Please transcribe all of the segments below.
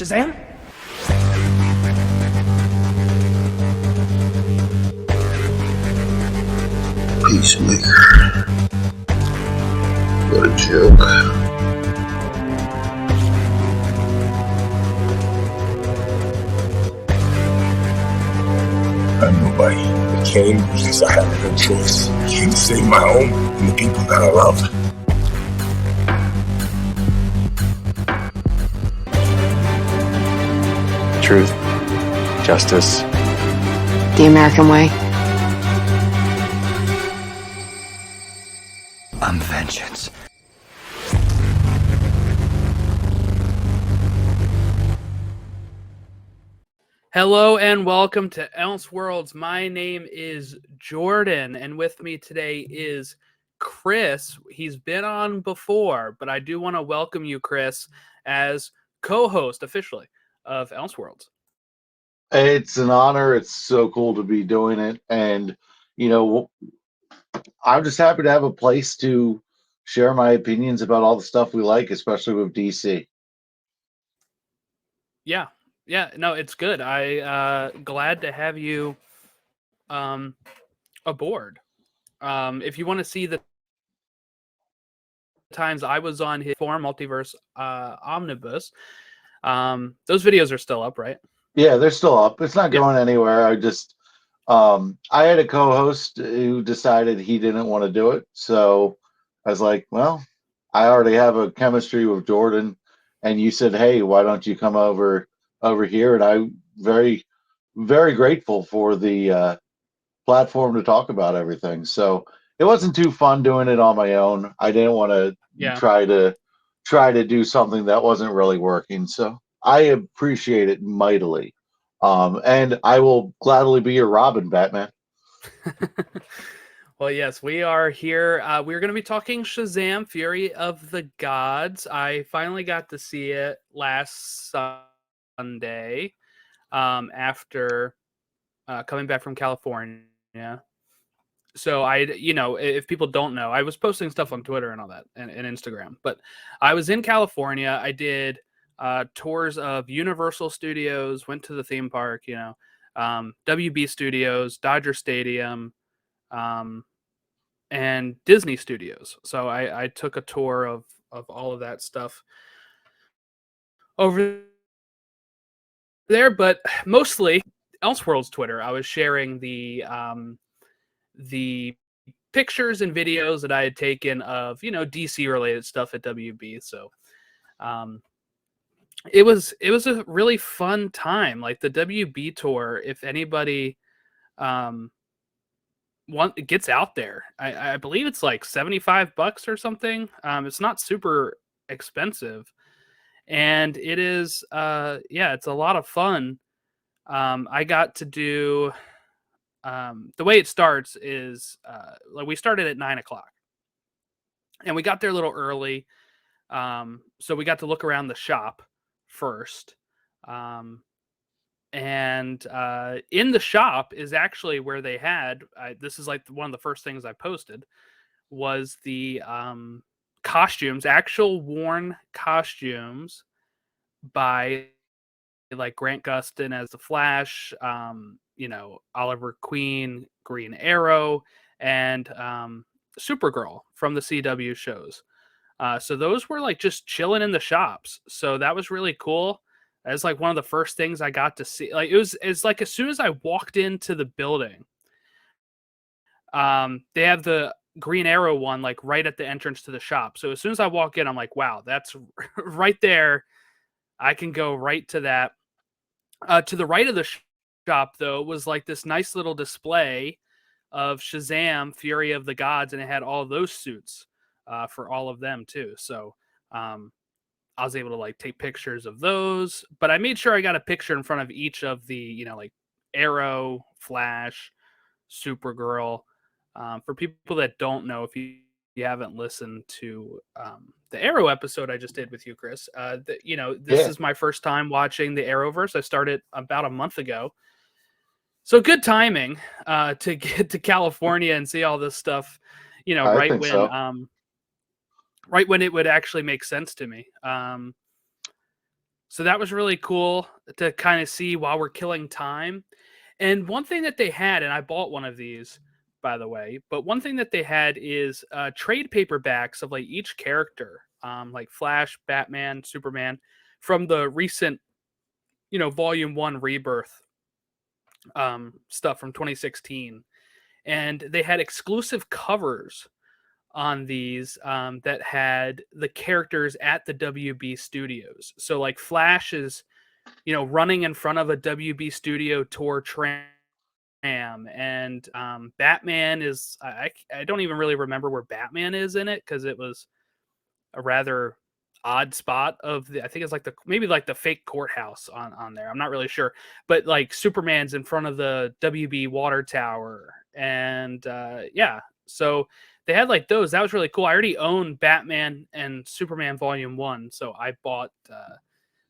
Shazam? Peacemaker. What a joke. I'm nobody. I came because I had no choice. I came to save my home and the people that I love. Truth, justice, the American way. I'm vengeance. Hello and welcome to Elseworlds. My name is Jordan, and with me today is Chris. He's been on before, but I do want to welcome you, Chris, as co-host officially of Elseworlds. It's an honor. It's so cool to be doing it. And, I'm just happy to have a place to share my opinions about all the stuff we like, especially with DC. Yeah, no, it's good. I glad to have you aboard. If you want to see the times I was on his forum, Multiverse Omnibus, those videos are still up, right? Yeah, they're still up. It's not going anywhere. I had a co-host who decided he didn't want to do it. So I was like, well, I already have a chemistry with Jordan. And you said, hey, why don't you come over here? And I'm very, very grateful for the platform to talk about everything. So it wasn't too fun doing it on my own. I didn't want to try to do something that wasn't really working. So I appreciate it mightily. And I will gladly be your Robin, Batman. Well, yes, we are here. We're going to be talking Shazam, Fury of the Gods. I finally got to see it last Sunday after coming back from California. So if people don't know, I was posting stuff on Twitter and all that and Instagram, but I was in California. I did tours of Universal Studios, went to the theme park, WB Studios, Dodger Stadium, and Disney Studios. So I took a tour of all of that stuff over there, but mostly Elseworlds Twitter. I was sharing the pictures and videos that I had taken of, DC related stuff at WB. So it was a really fun time. Like the WB tour, if anybody gets out there, I believe it's like $75 or something. It's not super expensive, and it is it's a lot of fun. I got to do the way it starts is like we started at 9:00 and we got there a little early, so we got to look around the shop first. And in the shop is actually where they had this is like one of the first things I posted was the costumes, actual worn costumes by like Grant Gustin as the Flash, Oliver Queen, Green Arrow, and Supergirl from the CW shows. So those were like just chilling in the shops. So that was really cool. That's like one of the first things I got to see. Like it's like as soon as I walked into the building, they have the Green Arrow one like right at the entrance to the shop. So as soon as I walk in, I'm like, wow, that's right there. I can go right to that. To the right of the shop, though, was like this nice little display of Shazam, Fury of the Gods, and it had all those suits for all of them too. So I was able to like take pictures of those, but I made sure I got a picture in front of each of the, like Arrow, Flash, Supergirl. For people that don't know, if you haven't listened to the Arrow episode I just did with you, Chris, this is my first time watching the Arrowverse. I started about a month ago. So good timing to get to California and see all this stuff, right when it would actually make sense to me. So that was really cool to kind of see while we're killing time. And one thing that they had, and I bought one of these, by the way, but one thing that they had is trade paperbacks of like each character, like Flash, Batman, Superman, from the recent, Volume 1 Rebirth stuff from 2016. And they had exclusive covers on these that had the characters at the WB studios. So like Flash is, running in front of a WB studio tour tram, and Batman is I don't even really remember where Batman is in it because it was a rather odd spot of the, I think it's like maybe like the fake courthouse on there. I'm not really sure, but like Superman's in front of the WB water tower, and so they had like those. That was really cool. I already own Batman and Superman Volume 1, so I bought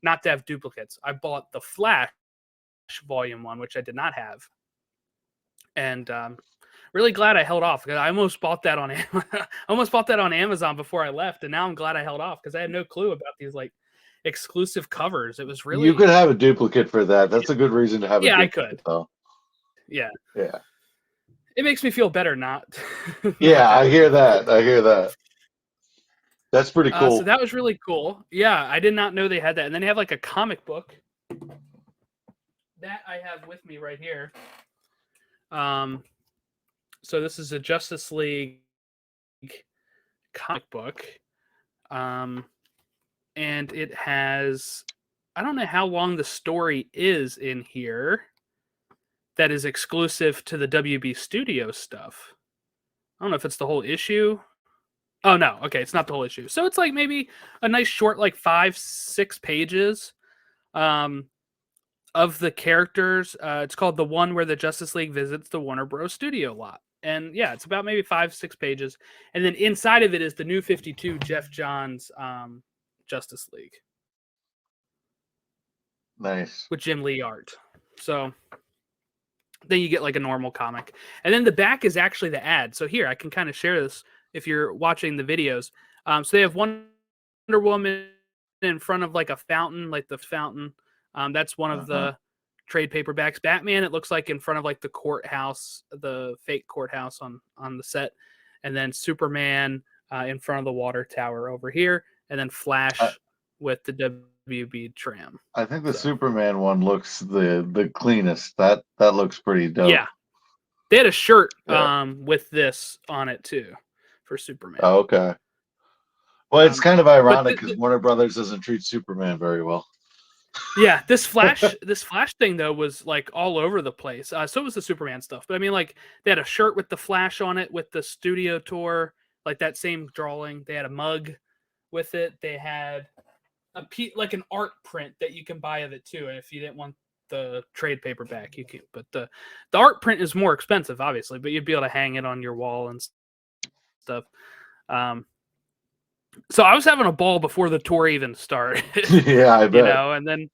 not to have duplicates. I bought the Flash Volume 1, which I did not have, and really glad I held off because I almost bought that on Amazon before I left, and now I'm glad I held off because I had no clue about these like exclusive covers. It was really, you could have a duplicate for that. That's a good reason to have. Yeah, a I duplicate, could. though. Yeah. It makes me feel better not. Yeah, I hear that. That's pretty cool. So that was really cool. Yeah, I did not know they had that. And then they have like a comic book that I have with me right here. So this is a Justice League comic book. And it has, I don't know how long the story is in here that is exclusive to the WB Studio stuff. I don't know if it's the whole issue. Oh, no. Okay, it's not the whole issue. So it's like maybe a nice short, like 5-6 pages of the characters. It's called The One Where the Justice League Visits the Warner Bros. Studio Lot. And yeah, it's about maybe 5-6 pages. And then inside of it is the New 52 Jeff Johns Justice League. Nice. With Jim Lee art. So then you get like a normal comic. And then the back is actually the ad. So here, I can kind of share this if you're watching the videos. So they have Wonder Woman in front of like a fountain, like the fountain. That's one of the trade paperbacks. Batman, it looks like in front of like the courthouse, the fake courthouse on the set. And then Superman in front of the water tower over here. And then Flash with the WB tram. I think the Superman one looks the cleanest. That looks pretty dope. Yeah. They had a shirt with this on it too for Superman. Oh, okay. Well, it's kind of ironic because Warner Brothers doesn't treat Superman very well. Yeah, this Flash thing though was like all over the place. So was the Superman stuff. But I mean, like they had a shirt with the Flash on it with the studio tour, like that same drawing. They had a mug with it. They had like an art print that you can buy of it too. And if you didn't want the trade paperback, you can. But the art print is more expensive, obviously. But you'd be able to hang it on your wall and stuff. So I was having a ball before the tour even started. Yeah, I bet. And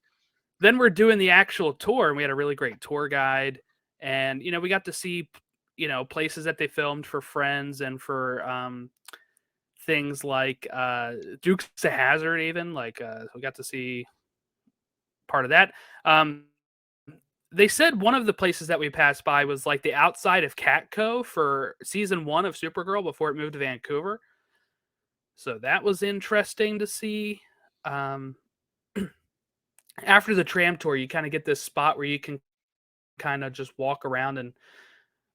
then we're doing the actual tour, and we had a really great tour guide, and we got to see places that they filmed for Friends and for things like Dukes of Hazzard, even like we got to see part of that. They said one of the places that we passed by was like the outside of Catco for season 1 of Supergirl before it moved to Vancouver. So that was interesting to see. After the tram tour, you kind of get this spot where you can kind of just walk around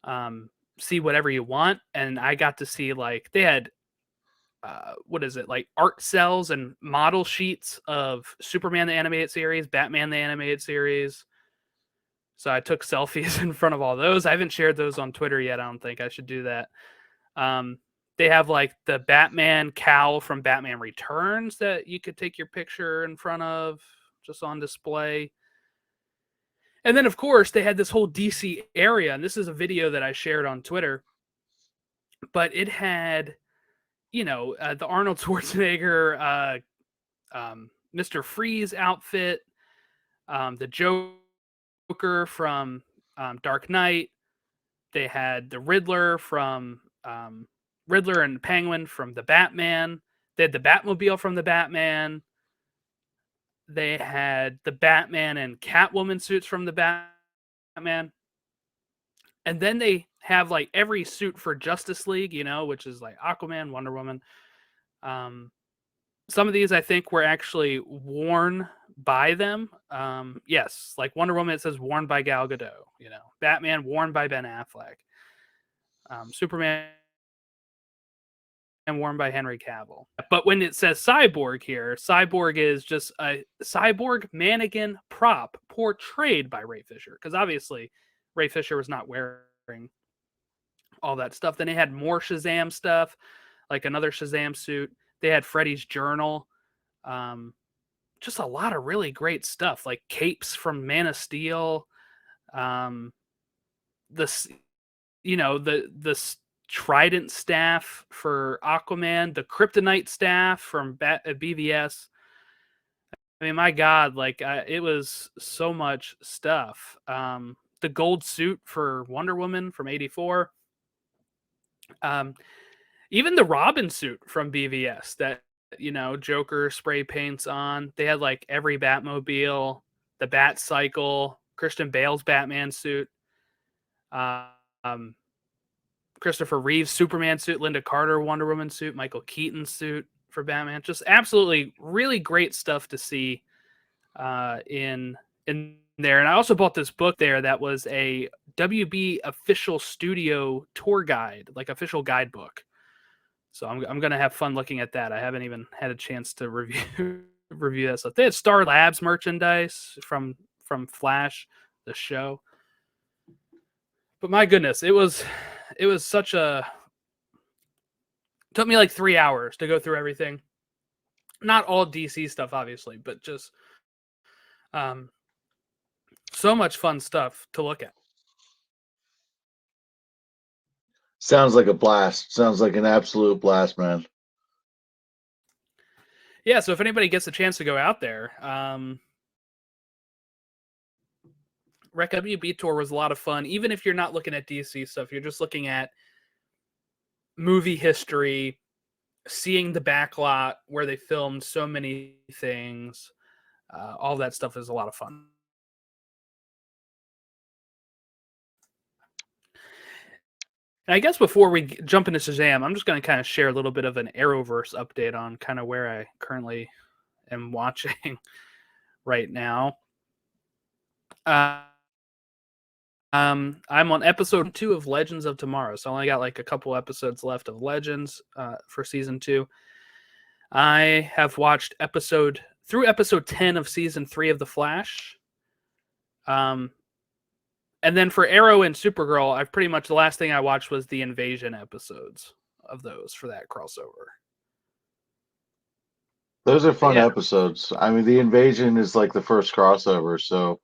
and see whatever you want. And I got to see like they had like art cells and model sheets of Superman the animated series, Batman the animated series. So I took selfies in front of all those. I haven't shared those on Twitter yet. I don't think I should do that. They have like the Batman cowl from Batman Returns that you could take your picture in front of, just on display. And then, of course, they had this whole DC area, and this is a video that I shared on Twitter. But it had, the Arnold Schwarzenegger, Mr. Freeze outfit, the Joker from Dark Knight. They had the Riddler from Riddler and Penguin from the Batman. They had the Batmobile from the Batman. They had the Batman and Catwoman suits from the Batman. And then they have like every suit for Justice League, which is like Aquaman, Wonder Woman. Some of these I think were actually worn by them. Yes, like Wonder Woman, it says worn by Gal Gadot. Batman worn by Ben Affleck. Superman and worn by Henry Cavill. But when it says Cyborg here, Cyborg is just a cyborg mannequin prop portrayed by Ray Fisher. Because obviously Ray Fisher was not wearing all that stuff. Then they had more Shazam stuff, like another Shazam suit. They had Freddy's journal. Just a lot of really great stuff, like capes from Man of Steel. The Trident staff for Aquaman, the Kryptonite staff from BVS. I mean, my God, it was so much stuff. The gold suit for Wonder Woman from '84. Even the Robin suit from BVS that, Joker spray paints on. They had like every Batmobile, the Bat Cycle, Christian Bale's Batman suit. Christopher Reeve's Superman suit, Linda Carter Wonder Woman suit, Michael Keaton's suit for Batman. Just absolutely really great stuff to see in there. And I also bought this book there that was a WB official studio tour guide, like official guidebook. So I'm going to have fun looking at that. I haven't even had a chance to review that stuff. They had Star Labs merchandise from Flash, the show. But my goodness, it was such a... It took me like 3 hours to go through everything. Not all DC stuff, obviously, but just so much fun stuff to look at. Sounds like a blast. Sounds like an absolute blast, man. Yeah, so if anybody gets a chance to go out there, Rec WB Tour was a lot of fun. Even if you're not looking at DC stuff, you're just looking at movie history, seeing the backlot where they filmed so many things. All that stuff is a lot of fun. And I guess before we jump into Shazam, I'm just going to kind of share a little bit of an Arrowverse update on kind of where I currently am watching right now. I'm on episode 2 of Legends of Tomorrow, so I only got like a couple episodes left of Legends for season 2. I have watched episode 10 of season 3 of The Flash. And then for Arrow and Supergirl, I've pretty much the last thing I watched was the Invasion episodes of those for that crossover. Those are fun episodes. I mean, the Invasion is like the first crossover, so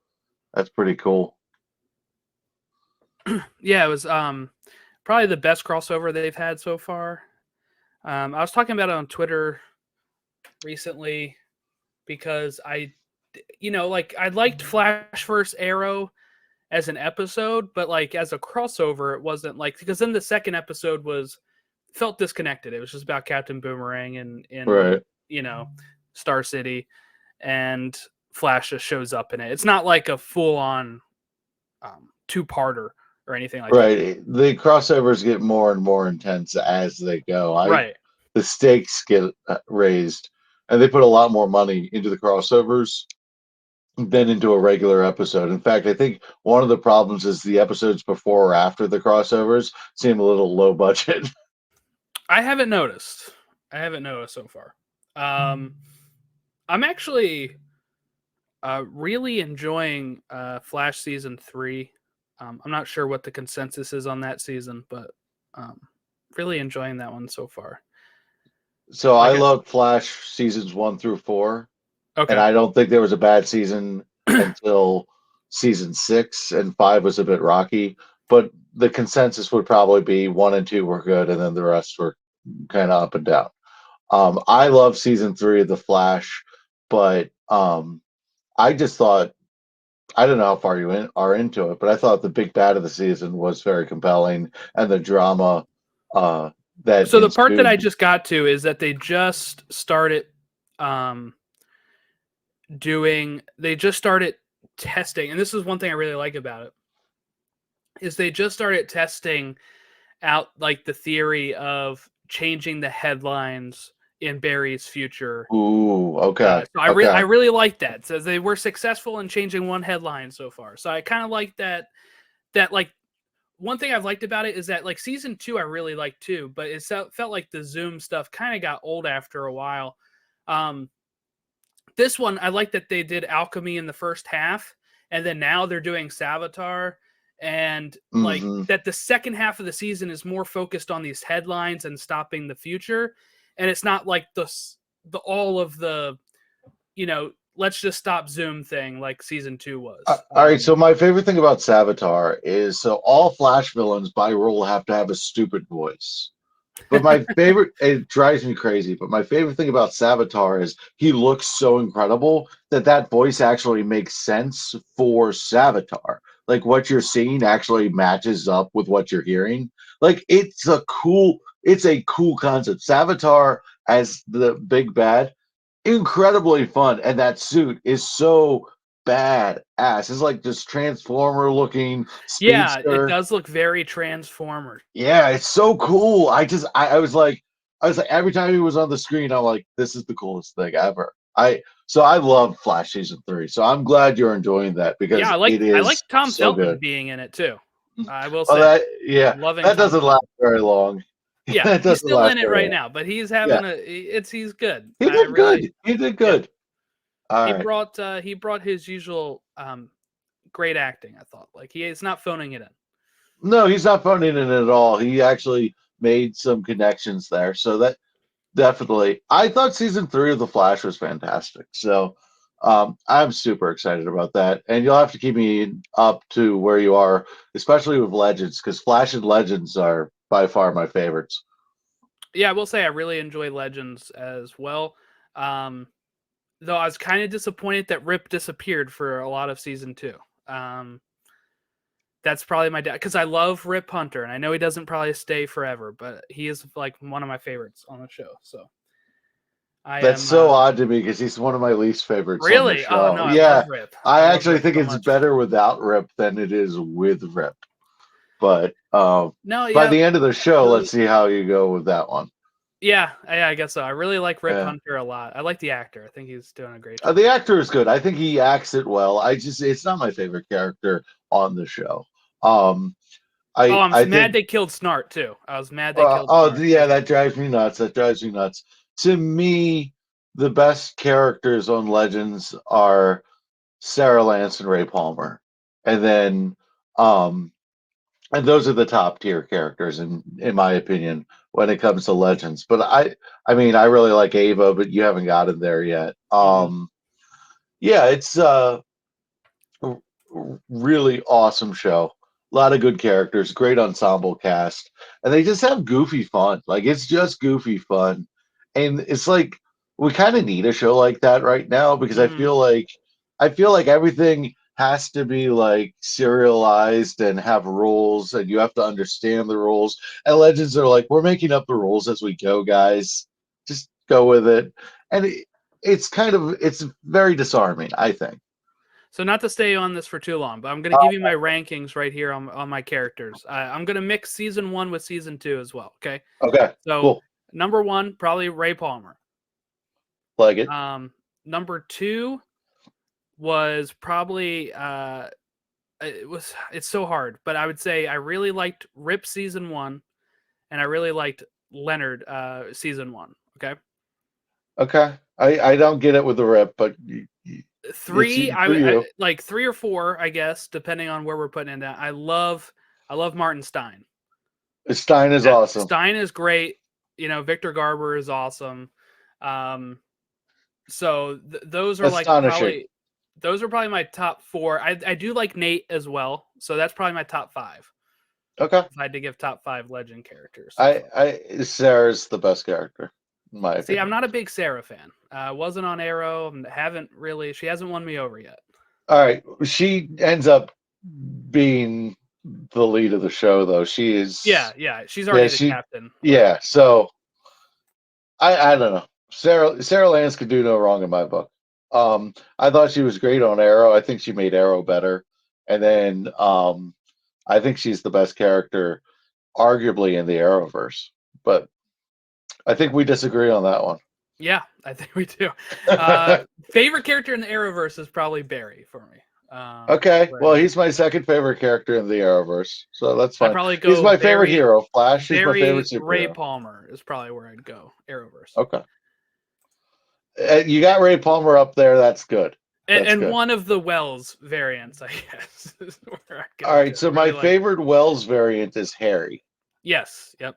that's pretty cool. Yeah, it was probably the best crossover they've had so far. I was talking about it on Twitter recently because I liked Flash vs. Arrow as an episode, but like as a crossover, it wasn't like, because then the second episode felt disconnected. It was just about Captain Boomerang and right. Star City, and Flash just shows up in it. It's not like a full-on two-parter or anything like that. Right. The crossovers get more and more intense as they go. Right. The stakes get raised, and they put a lot more money into the crossovers than into a regular episode. In fact, I think one of the problems is the episodes before or after the crossovers seem a little low budget. I haven't noticed so far. I'm actually really enjoying Flash season 3. I'm not sure what the consensus is on that season, but really enjoying that one so far. So I love Flash seasons 1 through 4. Okay. And I don't think there was a bad season until season 6, and 5 was a bit rocky. But the consensus would probably be 1 and 2 were good, and then the rest were kind of up and down. I love season 3 of The Flash, but I just thought, I don't know how far you are into it, but I thought the big bad of the season was very compelling, and the drama that. So the part that I just got to is that they just started they just started testing, and this is one thing I really like about it, is they just started testing out like the theory of changing the headlines in Barry's future. Ooh, okay. So I really like that. So they were successful in changing one headline so far. So I kind of like that. That like one thing I've liked about it is that like season 2 I really liked too, but it felt like the Zoom stuff kind of got old after a while. This one, I like that they did alchemy in the first half, and then now they're doing Savitar, and like that the second half of the season is more focused on these headlines and stopping the future, and it's not like the all of the, let's just stop Zoom thing like season 2 was. All right, so my favorite thing about Savitar is all Flash villains by rule have to have a stupid voice. But my favorite, it drives me crazy, but my favorite thing about Savitar is he looks so incredible that voice actually makes sense for Savitar. Like what you're seeing actually matches up with what you're hearing. Like it's a cool concept. Savitar as the big bad, incredibly fun, and that suit is so badass. It's like this transformer looking speedster. Yeah, it does look very Transformers. Yeah, it's so cool. I was like every time he was on the screen, I'm like, this is the coolest thing ever. I love Flash season 3. So I'm glad you're enjoying that because I like Tom so Felton good. being in it too. I will say. That doesn't last very long. Yeah, he's still in it right now, but he's having he's good. He did good. He did good. Yeah. He brought his usual great acting, I thought. Like he's not phoning it in. No, he's not phoning it in at all. He actually made some connections there. So that definitely, I thought season 3 of The Flash was fantastic. So I'm super excited about that. And you'll have to keep me up to where you are, especially with Legends, because Flash and Legends are by far my favorites. Yeah, I will say I really enjoy Legends as well. Though I was kind of disappointed that Rip disappeared for a lot of season 2. That's probably my dad, because I love Rip Hunter, and I know he doesn't probably stay forever, but he is like one of my favorites on the show. So that's so odd to me because he's one of my least favorites. Really? On the show. Oh no, I love Rip. I actually think it's better without Rip than it is with Rip. But by the end of the show, let's see how you go with that one. Yeah, I guess so. I really like Rip Hunter a lot. I like the actor. I think he's doing a great job. The actor is good. I think he acts it well. It's not my favorite character on the show. I'm mad they killed Snart too. I was mad they killed Snart. Yeah, that drives me nuts. To me, the best characters on Legends are Sarah Lance and Ray Palmer. And then and those are the top tier characters in my opinion when it comes to Legends. But I mean I really like Ava, but you haven't gotten there yet. Yeah, it's a really awesome show. A lot of good characters, great ensemble cast, and they just have goofy fun. Like it's just goofy fun. And it's like we kind of need a show like that right now because I feel like everything has to be like serialized and have rules, and you have to understand the rules. And Legends are like, we're making up the rules as we go, guys. Just go with it. And it's very disarming, I think. So not to stay on this for too long, but I'm going to give you my rankings right here on my characters. I'm going to mix season 1 with season 2 as well. Okay. Okay. So cool. Number 1, probably Ray Palmer. Like it. Number 2 was probably it's so hard, but I would say I really liked Rip season 1, and I really liked Leonard season 1. Okay. Okay. I don't get it with the Rip, but 3, I like 3 or 4, I guess, depending on where we're putting it down. I love Martin Stein. Stein is awesome. Stein is great. Victor Garber is awesome. So those are like probably my top 4. I do like Nate as well, so that's probably my top 5. Okay. If I had to give top 5 Legend characters, Sarah's the best character. My opinion. I'm not a big Sarah fan. Wasn't on Arrow. She hasn't won me over yet. All right. She ends up being the lead of the show, though. She is. Yeah. She's already the captain. Yeah. So I don't know. Sarah Lance could do no wrong in my book. I thought she was great on Arrow. I think she made Arrow better. And then I think she's the best character, arguably, in the Arrowverse. But I think we disagree on that one. Yeah, I think we do. Favorite character in the Arrowverse is probably Barry for me. Okay, well, right. he's my second favorite character in the Arrowverse, so that's I'd fine. probably go He's my favorite Barry, hero. Flash is my Barry favorite Ray superhero. Palmer is probably where I'd go. Arrowverse. Okay. You got Ray Palmer up there. That's good. That's And good. one of the Wells variants, I guess, is where I go. All right, so really my favorite Wells variant is Harry. Yes, yep.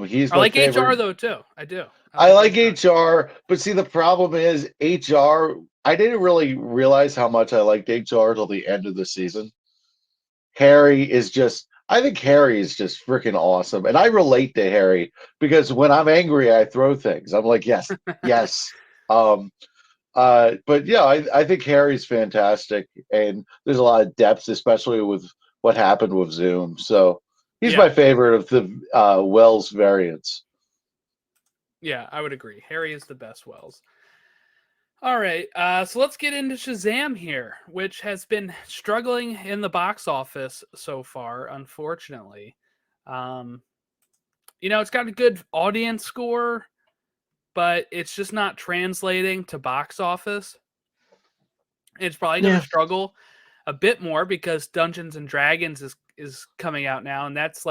He's I my like favorite. HR though too. I do. I like HR, but see, the problem is HR. I didn't really realize how much I liked HR till the end of the season. Harry is just. I think Harry is just freaking awesome, and I relate to Harry because when I'm angry, I throw things. I'm like, yes, yes. But yeah, I think Harry's fantastic, and there's a lot of depth, especially with what happened with Zoom. So he's my favorite of the Wells variants. Yeah, I would agree. Harry is the best Wells. All right, so let's get into Shazam here, which has been struggling in the box office so far, unfortunately. It's got a good audience score, but it's just not translating to box office. It's probably going to struggle a bit more because Dungeons and Dragons is coming out now, and that's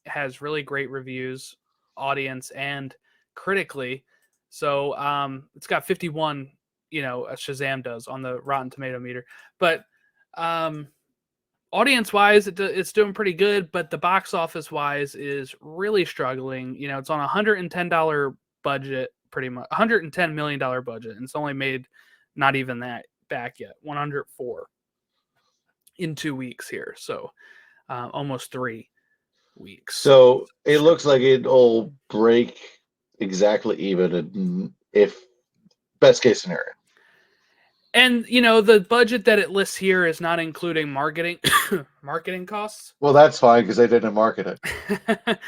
has really great reviews, audience and critically. So it's got 51, Shazam does on the Rotten Tomato meter, but audience wise, it's doing pretty good, but the box office wise is really struggling. It's on $110 budget, pretty much $110 million budget, and it's only made not even that back yet, 104 in 2 weeks here, so almost 3 weeks. So it looks like it'll break exactly even if best case scenario. And the budget that it lists here is not including marketing costs. Well, that's fine because they didn't market it.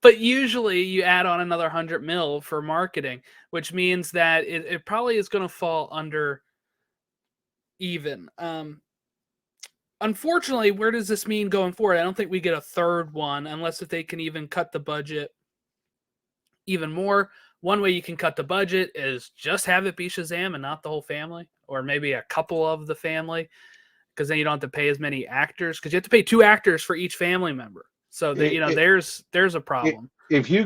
But usually you add on another 100 mil for marketing, which means that it probably is going to fall under even. Unfortunately, where does this mean going forward? I don't think we get a third one unless if they can even cut the budget even more. One way you can cut the budget is just have it be Shazam and not the whole family, or maybe a couple of the family, because then you don't have to pay as many actors, because you have to pay 2 actors for each family member. So there's a problem. If you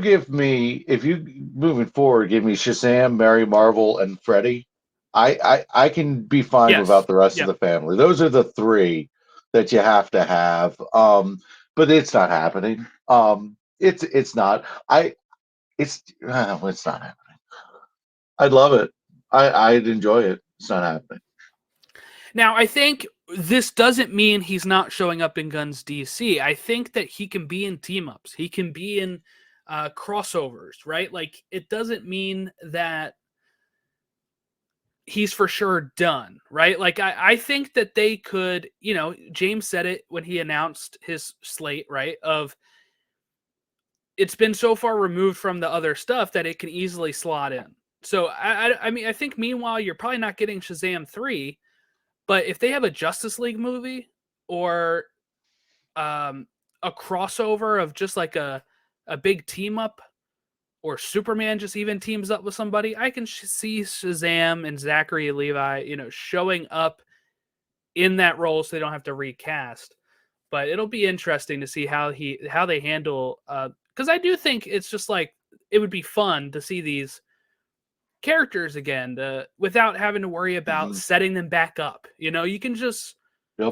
moving forward, give me Shazam, Mary Marvel, and Freddy, I can be fine without the rest of the family. Those are the 3 that you have to have. But it's not happening. It's not. It's not happening. I'd love it. I'd enjoy it. It's not happening. Now, I think this doesn't mean he's not showing up in Gunn's DC. I think that he can be in team-ups. He can be in crossovers, right? Like, it doesn't mean that he's for sure done, right? Like, I think that they could, James said it when he announced his slate, right? It's been so far removed from the other stuff that it can easily slot in. So, I think meanwhile, you're probably not getting Shazam 3, but if they have a Justice League movie or a crossover of just like a big team up, or Superman just even teams up with somebody, I can see Shazam and Zachary Levi, showing up in that role so they don't have to recast. But it'll be interesting to see how they handle, because I do think it's just like it would be fun to see these characters again without having to worry about setting them back up. You can just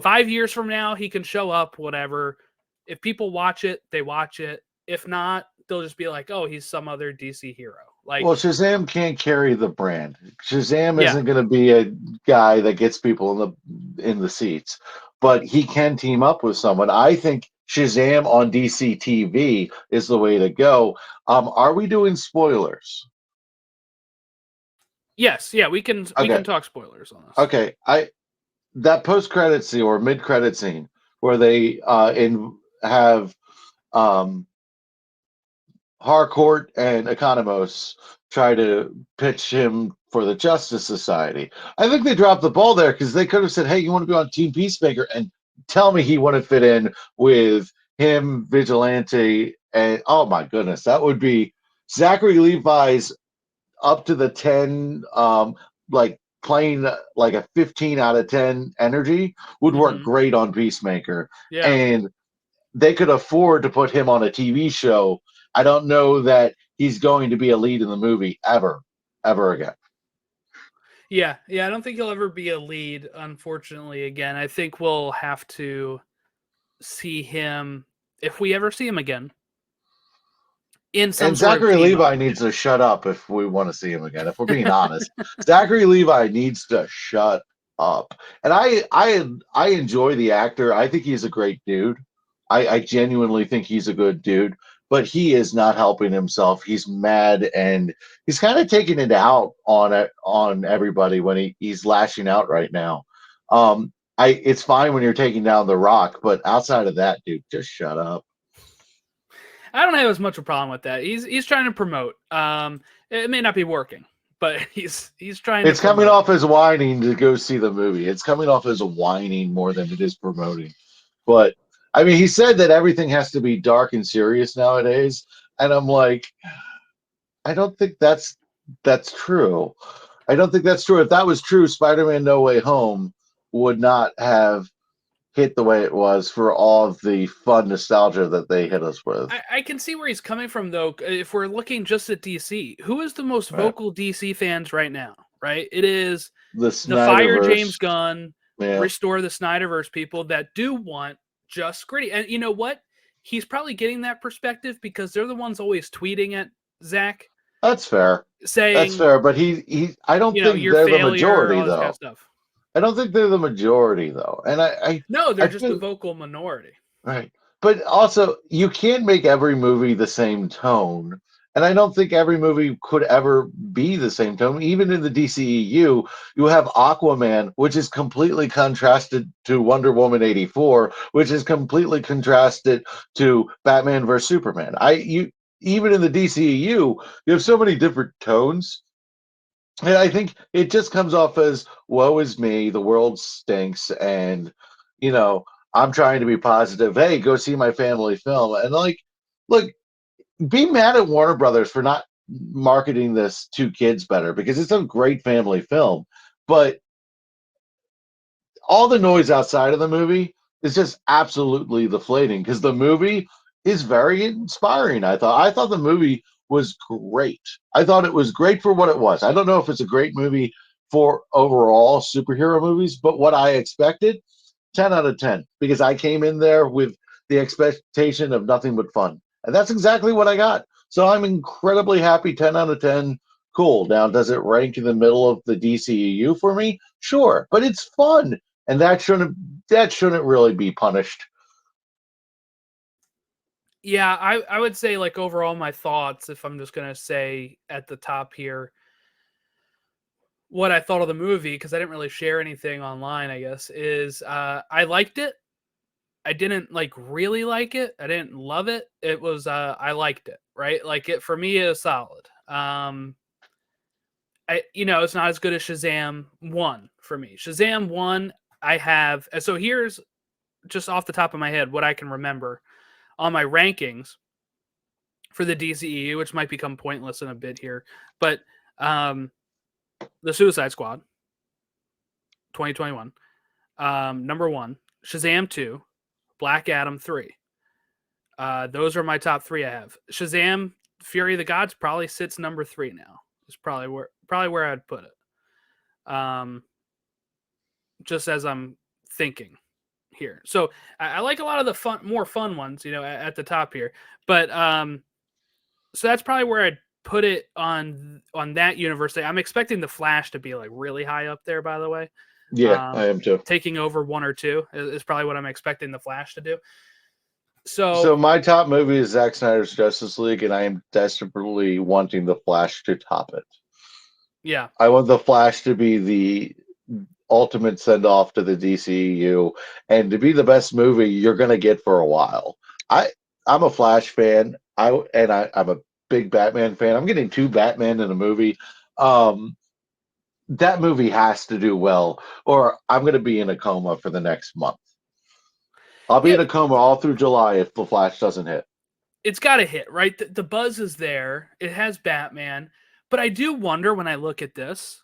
5 years from now he can show up, whatever. If people watch it, they watch it. If not, they'll just be like, oh, he's some other DC hero. Like, well, Shazam can't carry the brand. Shazam isn't going to be a guy that gets people in the seats, but he can team up with someone. I think Shazam on DC TV is the way to go. Are we doing spoilers? Yes, we can talk spoilers on this. Okay, that post-credit scene or mid-credit scene where they have Harcourt and Economos try to pitch him for the Justice Society. I think they dropped the ball there because they could have said, "Hey, you want to be on Team Peacemaker?" and tell me he wouldn't fit in with him, Vigilante, and oh my goodness, that would be Zachary Levi's up to the 10, like playing like a 15 out of 10 energy would work great on Peacemaker. Yeah. And they could afford to put him on a TV show. I don't know that he's going to be a lead in the movie ever again. Yeah, I don't think he'll ever be a lead, unfortunately, again. I think we'll have to see him, if we ever see him again, in some And sort Zachary of Levi needs to shut up if we want to see him again. If we're being honest, Zachary Levi needs to shut up. And I enjoy the actor. I think he's a great dude. I genuinely think he's a good dude. But he is not helping himself. He's mad and he's kind of taking it out on everybody when he's lashing out right now. It's fine when you're taking down The Rock, but outside of that, dude, just shut up. I don't have as much of a problem with that. He's trying to promote. It may not be working, but he's trying to It's coming off as whining to go see the movie. It's coming off as whining more than it is promoting. But I mean, he said that everything has to be dark and serious nowadays, and I'm like, I don't think that's true. I don't think that's true. If that was true, Spider-Man No Way Home would not have hit the way it was for all of the fun nostalgia that they hit us with. I can see where he's coming from, though. If we're looking just at DC, who is the most vocal DC fans right now? Right, it is the fire James Gunn, restore the Snyderverse people that do want just gritty. And you know what? He's probably getting that perspective because they're the ones always tweeting at Zach. That's fair. Saying that's fair, but he I don't think they're the majority though. Kind of stuff. I don't think they're the majority though. And no, they're just the vocal minority. Right. But also you can't make every movie the same tone. And I don't think every movie could ever be the same tone. Even in the DCEU, you have Aquaman, which is completely contrasted to Wonder Woman 84, which is completely contrasted to Batman vs Superman. Even in the DCEU, you have so many different tones. And I think it just comes off as, woe is me, the world stinks, and, I'm trying to be positive. Hey, go see my family film. And, look, be mad at Warner Brothers for not marketing this to kids better, because it's a great family film. But all the noise outside of the movie is just absolutely deflating, because the movie is very inspiring. I thought the movie was great. I thought it was great for what it was. I don't know if it's a great movie for overall superhero movies, but what I expected, 10 out of 10, because I came in there with the expectation of nothing but fun. And that's exactly what I got. So I'm incredibly happy, 10 out of 10. Cool. Now, does it rank in the middle of the DCEU for me? Sure. But it's fun. And that shouldn't really be punished. Yeah, I would say, like, overall my thoughts, if I'm just going to say at the top here what I thought of the movie, because I didn't really share anything online, I guess, is I liked it. I didn't really like it. I didn't love it. It was I liked it, right? Like, it for me is solid. It's not as good as Shazam 1 for me. Shazam 1 I have, so here's just off the top of my head what I can remember on my rankings for the DCEU, which might become pointless in a bit here, but the Suicide Squad 2021, number 1, Shazam 2, Black Adam 3. Those are my top 3 I have. Shazam Fury of the Gods probably sits number 3 now. It's probably where I'd put it. Just as I'm thinking here. So I like a lot of the more fun ones, at the top here. But so that's probably where I'd put it on that universe. I'm expecting the Flash to be really high up there, by the way. Yeah, I am too. Taking over 1 or 2 is probably what I'm expecting the Flash to do. So my top movie is Zack Snyder's Justice League, and I am desperately wanting the Flash to top it. Yeah. I want the Flash to be the ultimate send-off to the DCEU and to be the best movie you're going to get for a while. I'm a Flash fan. I'm a big Batman fan. I'm getting 2 Batman in a movie. that movie has to do well, or I'm going to be in a coma for the next month. I'll be Yeah, in a coma all through July if The Flash doesn't hit. it's got to hit, right? The buzz is there. It has Batman. But I do wonder when I look at this,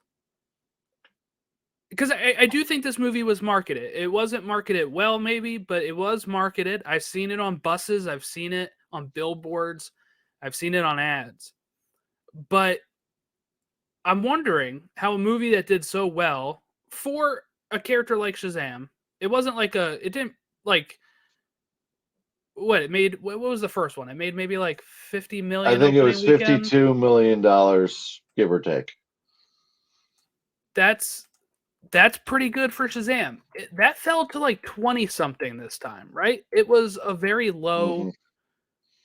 because I do think this movie was marketed. It wasn't marketed well, maybe, but it was marketed. I've seen it on buses. I've seen it on billboards. I've seen it on ads. But I'm wondering how a movie that did so well for a character like Shazam, it wasn't like it didn't like what it made. What was the first one? It made maybe like 50 I million think it opening was weekend. $52 million, give or take. That's pretty good for Shazam. That fell to like 20 something this time, right? It was a very low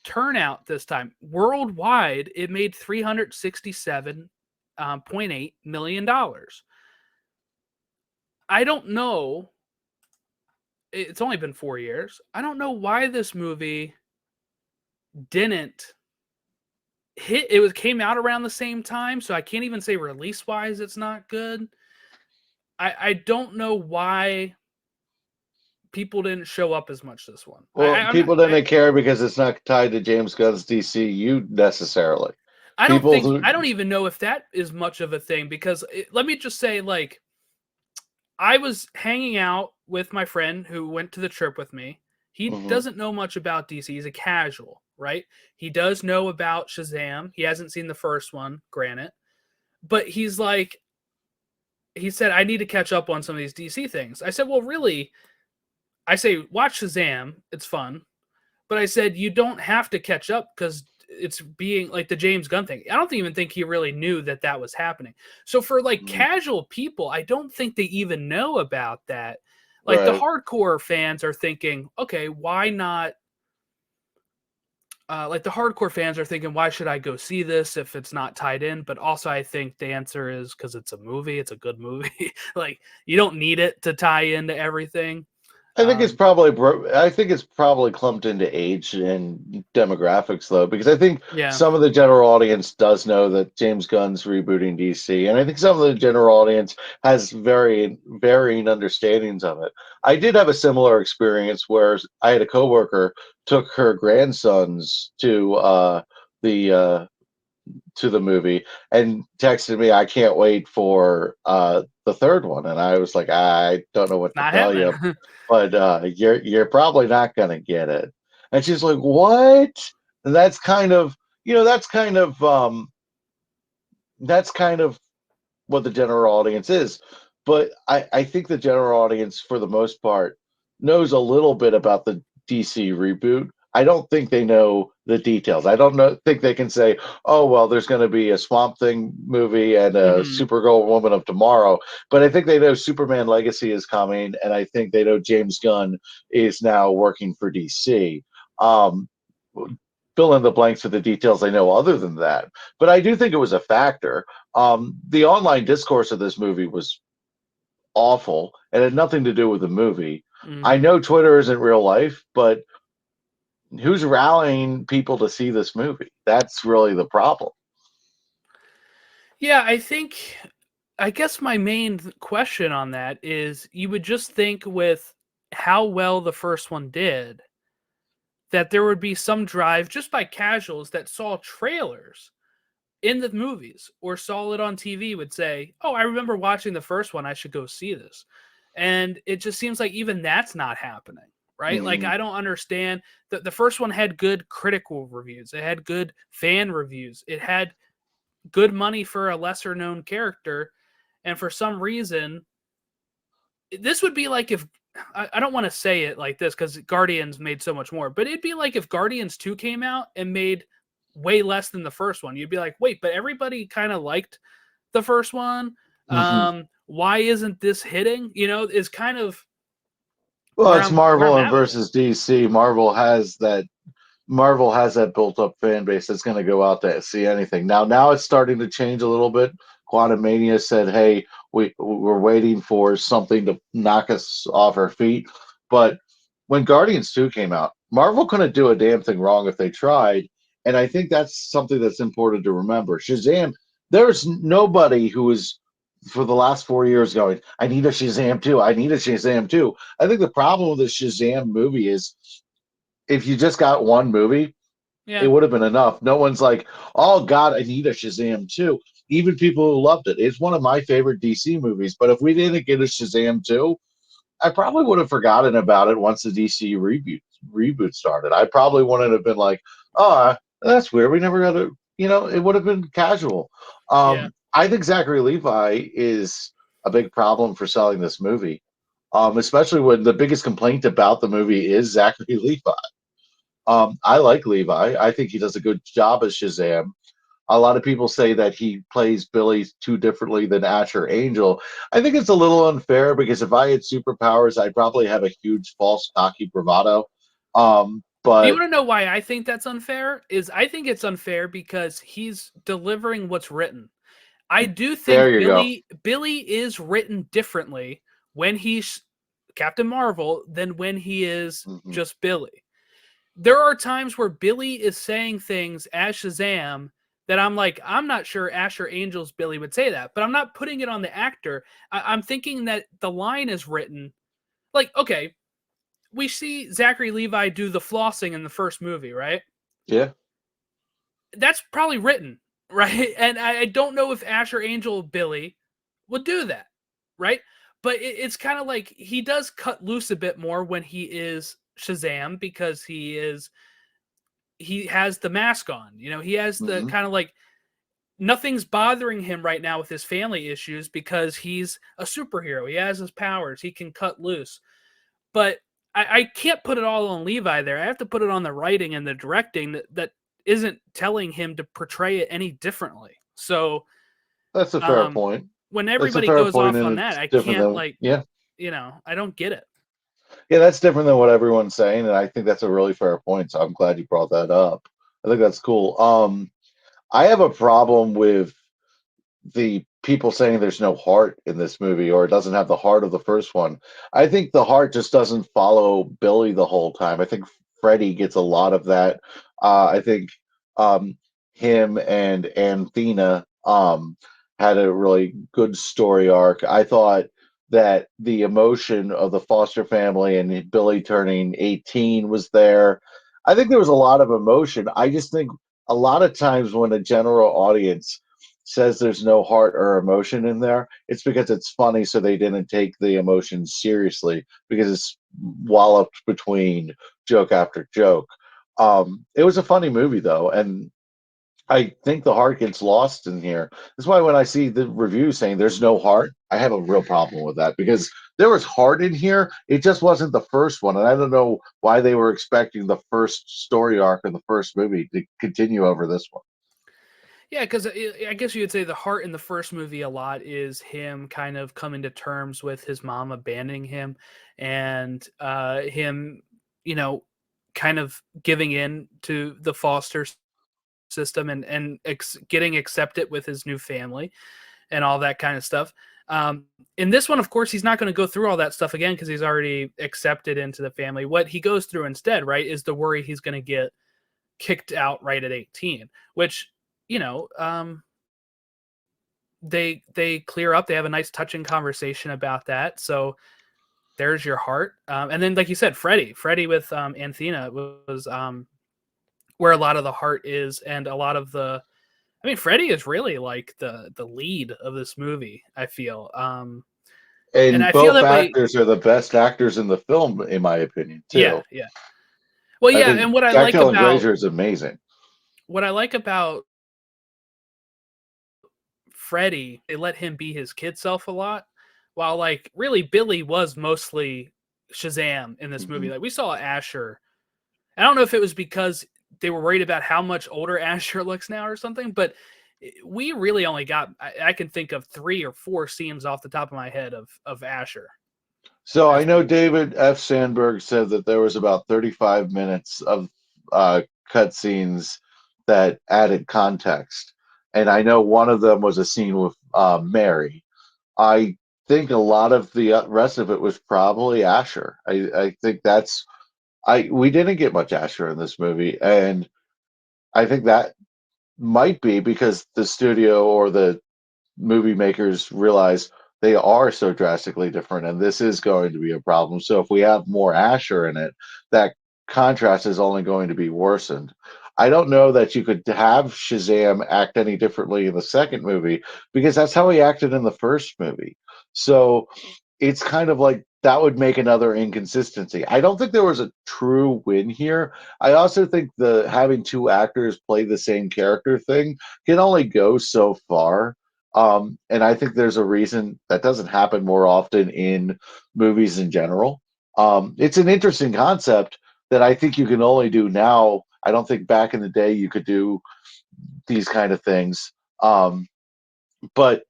turnout this time. Worldwide, it made $367.8 million. I don't know. It's only been 4 years. I don't know why this movie didn't hit. Came out around the same time, so I can't even say release wise it's not good. I don't know why people didn't show up as much this one. Well, people didn't care because it's not tied to James Gunn's DCU necessarily. I don't even know if that is much of a thing because let me just say, like, I was hanging out with my friend who went to the trip with me. He doesn't know much about DC. He's a casual, right? He does know about Shazam. He hasn't seen the first one, granted. But he's like, he said, I need to catch up on some of these DC things. I said, well, really? I say, watch Shazam. It's fun. But I said, you don't have to catch up because it's being like the James Gunn thing. I don't even think he really knew that was happening. So for like casual people, I don't think they even know about that. Like the hardcore fans are thinking, okay, why not? Like the hardcore fans are thinking, why should I go see this if it's not tied in? But also I think the answer is because it's a movie. It's a good movie. Like you don't need it to tie into everything. I think it's probably clumped into age and demographics though, because I think some of the general audience does know that James Gunn's rebooting DC, and I think some of the general audience has varying understandings of it. I did have a similar experience where I had a coworker took her grandsons to the movie and texted me, I can't wait for the third one. And I was like, I don't know what to tell you, but you're probably not going to get it. And she's like, what? And that's kind of what the general audience is. But I think the general audience, for the most part, knows a little bit about the DC reboot. I don't think they know the details. I don't think they can say, oh, well, there's going to be a Swamp Thing movie and a Supergirl Woman of Tomorrow. But I think they know Superman Legacy is coming, and I think they know James Gunn is now working for DC. Fill in the blanks with the details I know other than that. But I do think it was a factor. The online discourse of this movie was awful. It had nothing to do with the movie. I know Twitter isn't real life, but who's rallying people to see this movie? That's really the problem. Yeah, I guess my main question on that is you would just think with how well the first one did that there would be some drive just by casuals that saw trailers in the movies or saw it on TV would say, oh, I remember watching the first one. I should go see this. And it just seems like even that's not happening. Right? Like, I don't understand that the first one had good critical reviews. It had good fan reviews. It had good money for a lesser known character. And for some reason, this would be like if, I don't want to say it like this because Guardians made so much more, but it'd be like if Guardians 2 came out and made way less than the first one. You'd be like, wait, but everybody kind of liked the first one. Why isn't this hitting? Is kind of, well, it's Marvel versus DC. Marvel has that built-up fan base that's going to go out to see anything. Now it's starting to change a little bit. Quantumania said, "Hey, we're waiting for something to knock us off our feet." But when Guardians 2 came out, Marvel couldn't do a damn thing wrong if they tried, and I think that's something that's important to remember. Shazam, there's nobody who is for the last 4 years going, I need a Shazam 2. I need a Shazam 2. I think the problem with the Shazam movie is if you just got one movie, it Yeah. would have been enough. No one's like, oh God, I need a Shazam 2. Even people who loved it. It's one of my favorite DC movies. But if we didn't get a Shazam 2, I probably would have forgotten about it once the DC reboot started. I probably wouldn't have been like, oh, that's weird. We never got a, it would have been casual. Yeah. I think Zachary Levi is a big problem for selling this movie, especially when the biggest complaint about the movie is Zachary Levi. I like Levi. I think he does a good job as Shazam. A lot of people say that he plays Billy too differently than Asher Angel. I think it's a little unfair because if I had superpowers, I'd probably have a huge false cocky bravado. Do you But want to know why I think that's unfair? I think it's unfair because he's delivering what's written. I do think there you go. Billy is written differently when he's Captain Marvel than when he is Mhm. just Billy. There are times where Billy is saying things as Shazam that I'm like, I'm not sure Asher Angel's Billy would say that, but I'm not putting it on the actor. I'm thinking that the line is written like, okay, we see Zachary Levi do the flossing in the first movie, right? Yeah. That's probably written, right? And I don't know if Asher Angel Billy would do that, right? But it's kind of like he does cut loose a bit more when he is Shazam because he has the mask on. He has the Hmm. kind of like nothing's bothering him right now with his family issues because he's a superhero. He has his powers. He can cut loose. But I can't put it all on Levi there. I have to put it on the writing and the directing that isn't telling him to portray it any differently. So That's a fair um, point. when That's a everybody fair goes point, off and on that, it's I different can't than, yeah. I don't get it. Yeah, that's different than what everyone's saying, and I think that's a really fair point. So I'm glad you brought that up. I think that's cool. I have a problem with the people saying there's no heart in this movie or it doesn't have the heart of the first one. I think the heart just doesn't follow Billy the whole time. I think Freddy gets a lot of that. I think um, him and Anthena had a really good story arc. I thought that the emotion of the foster family and Billy turning 18 was there. I think there was a lot of emotion. I just think a lot of times when a general audience says there's no heart or emotion in there, it's because it's funny, so they didn't take the emotion seriously because it's walloped between joke after joke. It was a funny movie though, and I think the heart gets lost in here. That's why when I see the review saying there's no heart, I have a real problem with that because there was heart in here. It just wasn't the first one, and I don't know why they were expecting the first story arc in the first movie to continue over this one. Yeah, because I guess you would say the heart in the first movie a lot is him kind of coming to terms with his mom abandoning him and him, you know, kind of giving in to the foster system and getting accepted with his new family and all that kind of stuff. In this one, of course, he's not going to go through all that stuff again because he's already accepted into the family. What he goes through instead, right, is the worry he's going to get kicked out right at 18, which you know, they clear up. They have a nice touching conversation about that. So there's your heart. And then, like you said, Freddie with Anthena was where a lot of the heart is, and a lot of the. I mean, Freddie is really like the lead of this movie. I feel, and And I feel both that way. actors are the best actors in the film, in my opinion, Yeah, too. yeah. Well, I yeah, think and what I Jack like Dylan about Grazer is amazing. Freddie, they let him be his kid self a lot, while like really Billy was mostly Shazam in this movie. Hmm. Like we saw Asher. I don't know if it was because they were worried about how much older Asher looks now or something, but we really only got I can think of 3 or 4 scenes off the top of my head of Asher So I as know being Shazam. David F. Sandberg said that there was about 35 minutes of cutscenes that added context. And I know one of them was a scene with Mary. I think a lot of the rest of it was probably Asher. I think that's we didn't get much Asher in this movie, and I think that might be because the studio or the movie makers realize they are so drastically different, and this is going to be a problem. So if we have more Asher in it, that contrast is only going to be worsened. I don't know that you could have Shazam act any differently in the second movie because that's how he acted in the first movie. So it's kind of like that would make another inconsistency. I don't think there was a true win here. I also think the having two actors play the same character thing can only go so far. And I think there's a reason that doesn't happen more often in movies in general. It's an interesting concept that I think you can only do now. I don't think back in the day you could do these kind of things. But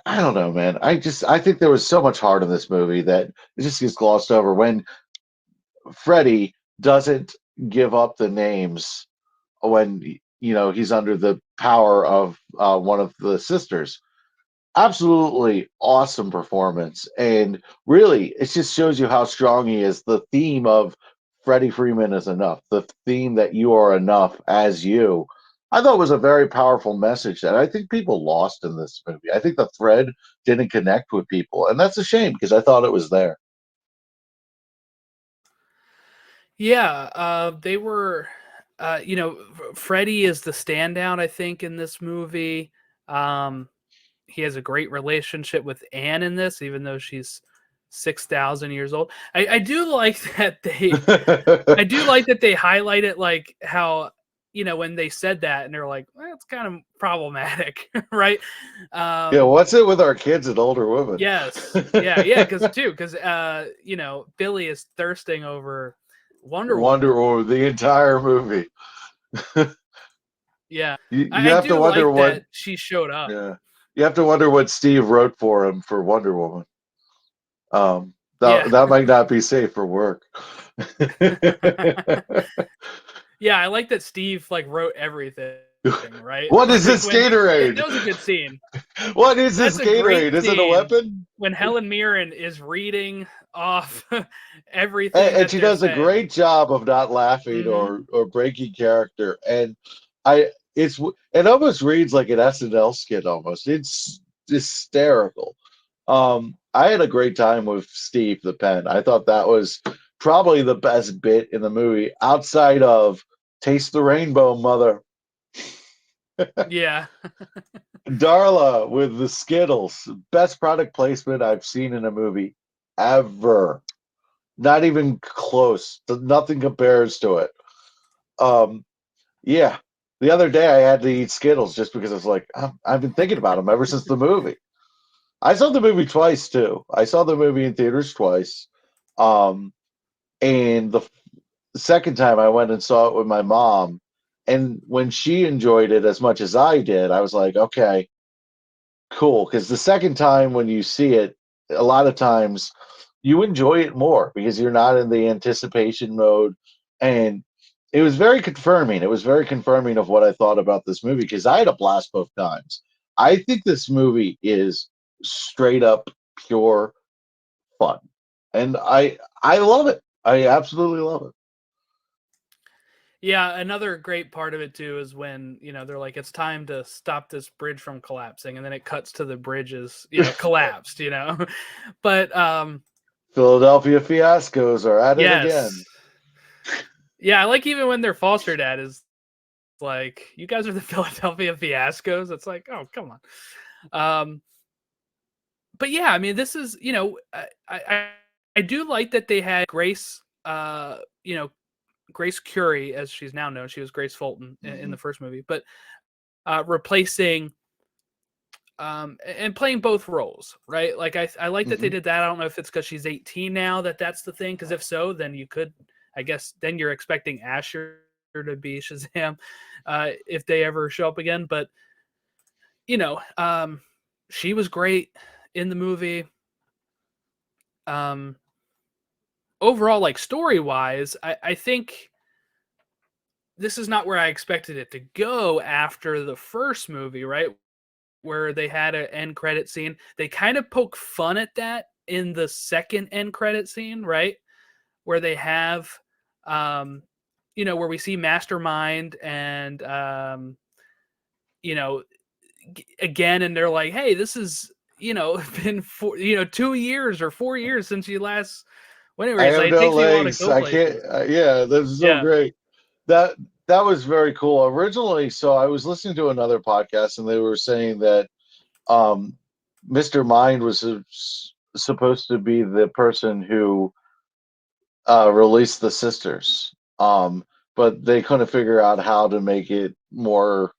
I don't know, man. I think there was so much heart in this movie that it just gets glossed over when Freddy doesn't give up the names when he's under the power of one of the sisters. Absolutely awesome performance, and really, it just shows you how strong he is. The theme of Freddie Freeman is enough. The theme that you are enough as you. I thought was a very powerful message that I think people lost in this movie. I think the thread didn't connect with people, and that's a shame because I thought it was there. Yeah, they were, Freddy is the standout, I think, in this movie. He has a great relationship with Anne in this, even though she's 6,000 years old. I do like that I do like that they highlight it, like how when they said that and they're like, well, it's kind of problematic, right? Yeah, what's it with our kids and older women? Yes, yeah, because Billy is thirsting over Wonder Woman. The entire movie. Yeah, You I have to do wonder like what. that she showed up. Yeah, you have to wonder what Steve wrote for him for Wonder Woman. Yeah. That might not be safe for work. Yeah, I like that Steve wrote everything, right? What is this That Gatorade? was a good scene. What is That's this a great Gatorade? Is it a scene weapon? when Helen Mirren is reading off everything And that she they're does a saying. great job of not laughing Hmm. or breaking character. And it almost reads like an SNL skit almost. It's hysterical. I had a great time with Steve the Pen. I thought that was probably the best bit in the movie outside of Taste the Rainbow, Mother. Yeah. Darla with the Skittles. Best product placement I've seen in a movie ever. Not even close. Nothing compares to it. Yeah. The other day I had to eat Skittles just because I was like, I've been thinking about them ever since the movie. I saw the movie twice too. I saw the movie in theaters twice. And the second time I went and saw it with my mom. And when she enjoyed it as much as I did, I was like, okay, cool. Because the second time when you see it, a lot of times you enjoy it more because you're not in the anticipation mode. And it was very confirming. It was very confirming of what I thought about this movie because I had a blast both times. I think this movie is straight up pure fun. And I love it. I absolutely love it. Yeah, another great part of it too is when, they're like, it's time to stop this bridge from collapsing, and then it cuts to the bridge is, collapsed, But Philadelphia fiascos are at it again. yes. Yeah, I like even when their foster dad is like, you guys are the Philadelphia fiascos. It's like, oh, come on. But yeah, I mean, this is, I do like that they had Grace, Grace Curie, as she's now known. She was Grace Fulton in the first movie, but replacing and playing both roles, right? Like I like that they did that. I don't know if it's because she's 18 now that's the thing. Because if so, then you could, I guess, then you're expecting Asher to be Shazam if they ever show up again. But she was great in the movie. Overall, like story wise, I think this is not where I expected it to go after the first movie, right? Where they had an end credit scene. They kind of poke fun at that in the second end credit scene, right? Where they have, where we see Mastermind and, again, and they're like, hey, this is, been 2 years or 4 years since you last went I anywhere. It's have like, it no takes me a while to legs. go I can't. places. Yeah, this is so Yeah. great. That that was very cool. Originally, so I was listening to another podcast, and they were saying that um, Mr. Mind was supposed to be the person who released the sisters, but they couldn't figure out how to make it more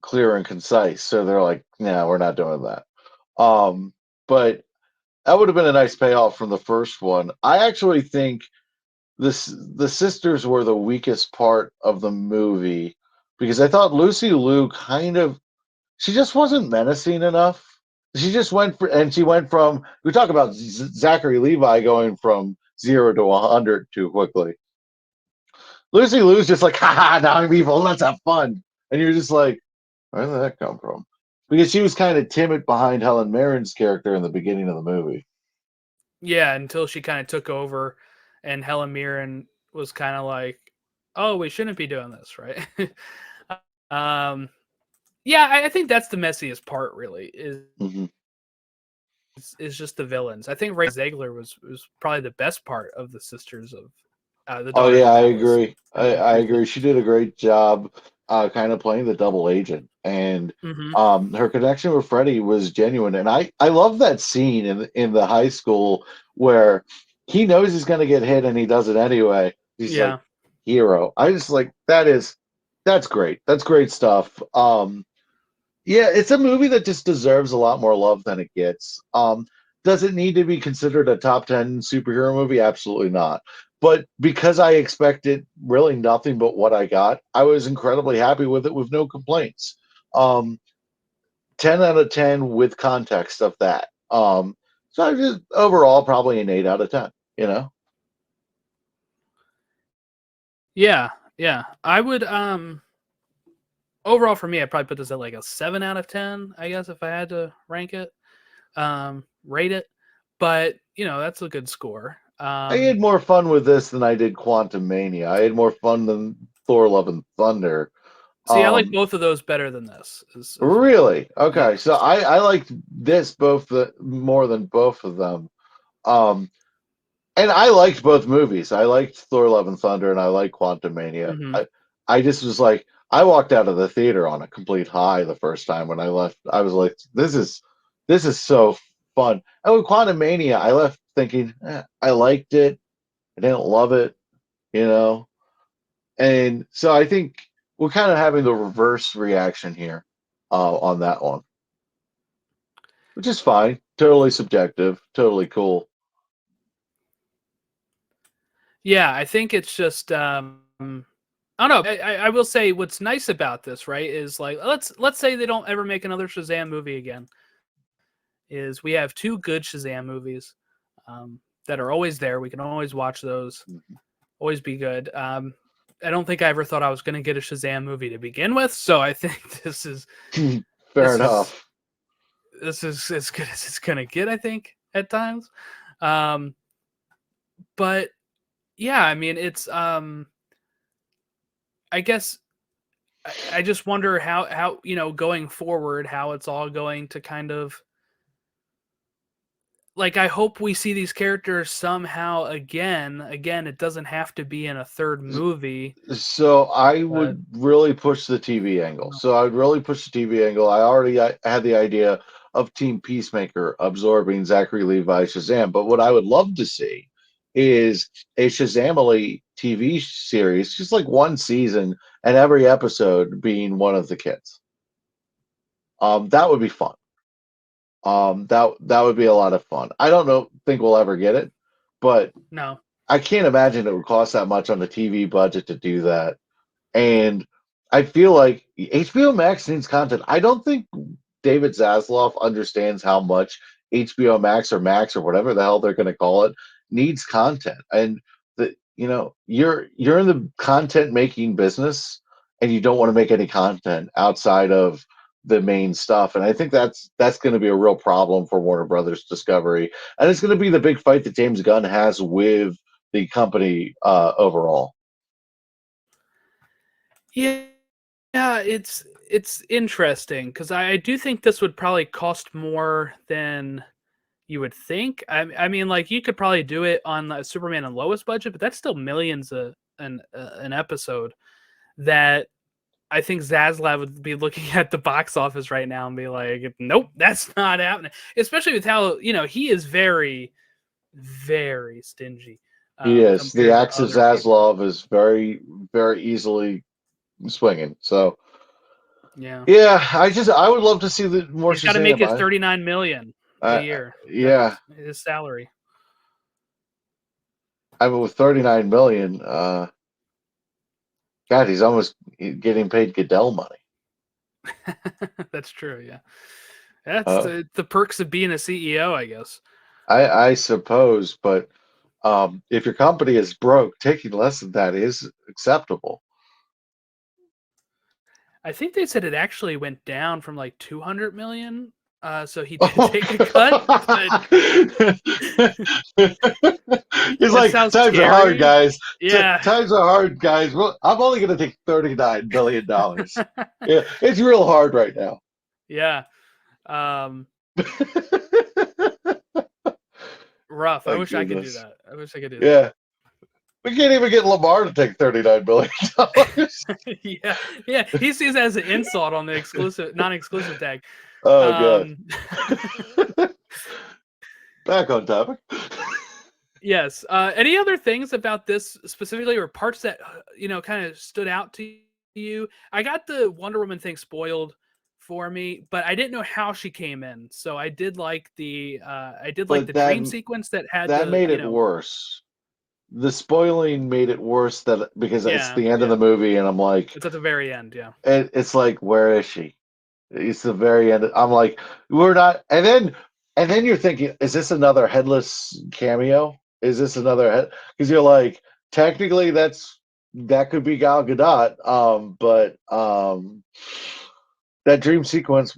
clear and concise. So they're like, "No, we're not doing that." But that would have been a nice payoff from the first one. I actually think the sisters were the weakest part of the movie because I thought Lucy Liu she just wasn't menacing enough. She went from, we talk about Zachary Levi going from 0 to 100 too quickly. Lucy Liu's just like, haha, now I'm evil, let's have fun. And you're just like, where did that come from? Because she was kind of timid behind Helen Mirren's character in the beginning of the movie. Yeah, until she kind of took over, and Helen Mirren was kind of like, "Oh, we shouldn't be doing this, right?" Yeah, I think that's the messiest part. Really, Mm-hmm. is just the villains. I think Ray Ziegler was probably the best part of the sisters of the Oh Daughters yeah, of I Atlas. agree. I agree. She did a great job, kind of playing the double agent, and Mm-hmm. her connection with Freddie was genuine. And I love that scene in the high school where he knows he's going to get hit and he does it anyway. He's like Yeah, hero. I just like that's great. That's great stuff. Yeah, it's a movie that just deserves a lot more love than it gets. Does it need to be considered a top 10 superhero movie? Absolutely not. But because I expected really nothing but what I got, I was incredibly happy with it with no complaints. Um, 10 out of 10 with context of that. So I just overall probably an 8 out of 10, you know? yeah. I would overall for me, I'd probably put this at like a 7 out of 10. I guess if I had to rank it, rate it. But that's a good score. I had more fun with this than I did Quantum Mania. I had more fun than Thor Love and Thunder. See, I like both of those better than this. Really? Yeah. Okay. So I liked this more than both of them. Um, and I liked both movies. I liked Thor: Love and Thunder, and I liked Quantum Mania. Mm-hmm. I just was like, I walked out of the theater on a complete high the first time when I left. I was like, this is so fun. And with Quantum Mania, I left thinking, I liked it. I didn't love it, you know. And so I think we're kind of having the reverse reaction here on that one, which is fine. Totally subjective. Totally cool. Yeah, I think it's just I don't know. I will say what's nice about this, right, is like let's say they don't ever make another Shazam movie again. Is we have 2 good Shazam movies that are always there. We can always watch those. Always be good. I don't think I ever thought I was going to get a Shazam movie to begin with, so I think this is Fair enough. This is as good as it's going to get, I think, at times. But yeah, I mean, it's I guess I just wonder how going forward, how it's all going to kind of, like, I hope we see these characters somehow again. Again, it doesn't have to be in a third movie. So I would really push the TV angle. So I would really push the TV angle. I had the idea of Team Peacemaker absorbing Zachary Levi Shazam, but what I would love to see is a Shazamily TV series, just like one season, and every episode being one of the kids. That would be fun. That would be a lot of fun. I don't think we'll ever get it, but No. I can't imagine it would cost that much on the TV budget to do that. And I feel like HBO Max needs content. I don't think David Zaslav understands how much HBO Max or whatever the hell they're going to call it needs content. And you're in the content making business, and you don't want to make any content outside of the main stuff. And I think that's going to be a real problem for Warner Brothers Discovery, and it's going to be the big fight that James Gunn has with the company overall. Yeah, it's it's interesting because I do think this would probably cost more than you would think. I mean, like you could probably do it on Superman and Lois budget, but that's still millions an episode. That I think Zaslav would be looking at the box office right now and be like, "Nope, that's not happening." Especially with how he is very, very stingy. He is. The Compared to axe of other people. Zaslav is very, very easily swinging. So Yeah, yeah, I would love to see the more he's got to make his Shazam. 39 million a year. Yeah, That's his salary. I mean with 39 million, God, he's almost getting paid Goodell money. That's true. Yeah, that's Uh, the perks of being a CEO, I guess. I suppose, but if your company is broke, taking less than that is acceptable. I think they said it actually went down from like 200 million. So he did take a cut, but He's that like, sounds times are hard, scary. guys. Yeah. Times are hard, guys. Well, I'm only going to take $39 billion. Yeah, it's real hard right now. Yeah. Rough. I wish I could do that. I wish I could do that. Yeah. We can't even get Lamar to take $39 billion. Yeah. Yeah. He sees it as an insult on the non-exclusive tag. Oh, God. Back on topic. Yes. Any other things about this specifically, or parts that kind of stood out to you? I got the Wonder Woman thing spoiled for me, but I didn't know how she came in. So I did like the dream sequence that had made it worse. The spoiling made it worse because it's the end of the movie, and I'm like, it's at the very end. Yeah. It's like, where is she? It's the very end. I'm like, we're not. And then you're thinking, is this another headless cameo? Is this another head? Because you're like, technically, that could be Gal Gadot. But that dream sequence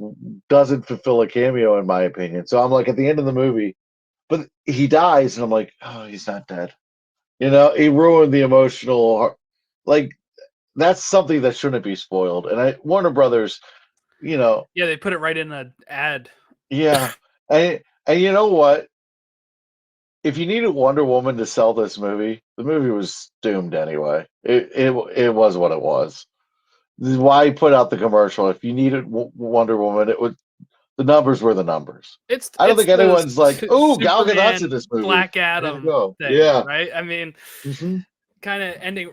doesn't fulfill a cameo, in my opinion. So I'm like, at the end of the movie, but he dies, and I'm like, oh, he's not dead. He ruined the emotional. Like, that's something that shouldn't be spoiled. And Warner Brothers, Yeah, they put it right in an ad. Yeah, and you know what? If you needed Wonder Woman to sell this movie, the movie was doomed anyway. It was what it was. This is why he put out the commercial. If you needed Wonder Woman, the numbers were the numbers. I don't think anyone's like, "Oh, Gal Gadot's in this movie." Black Adam thing, yeah, right? I mean, kind of ending.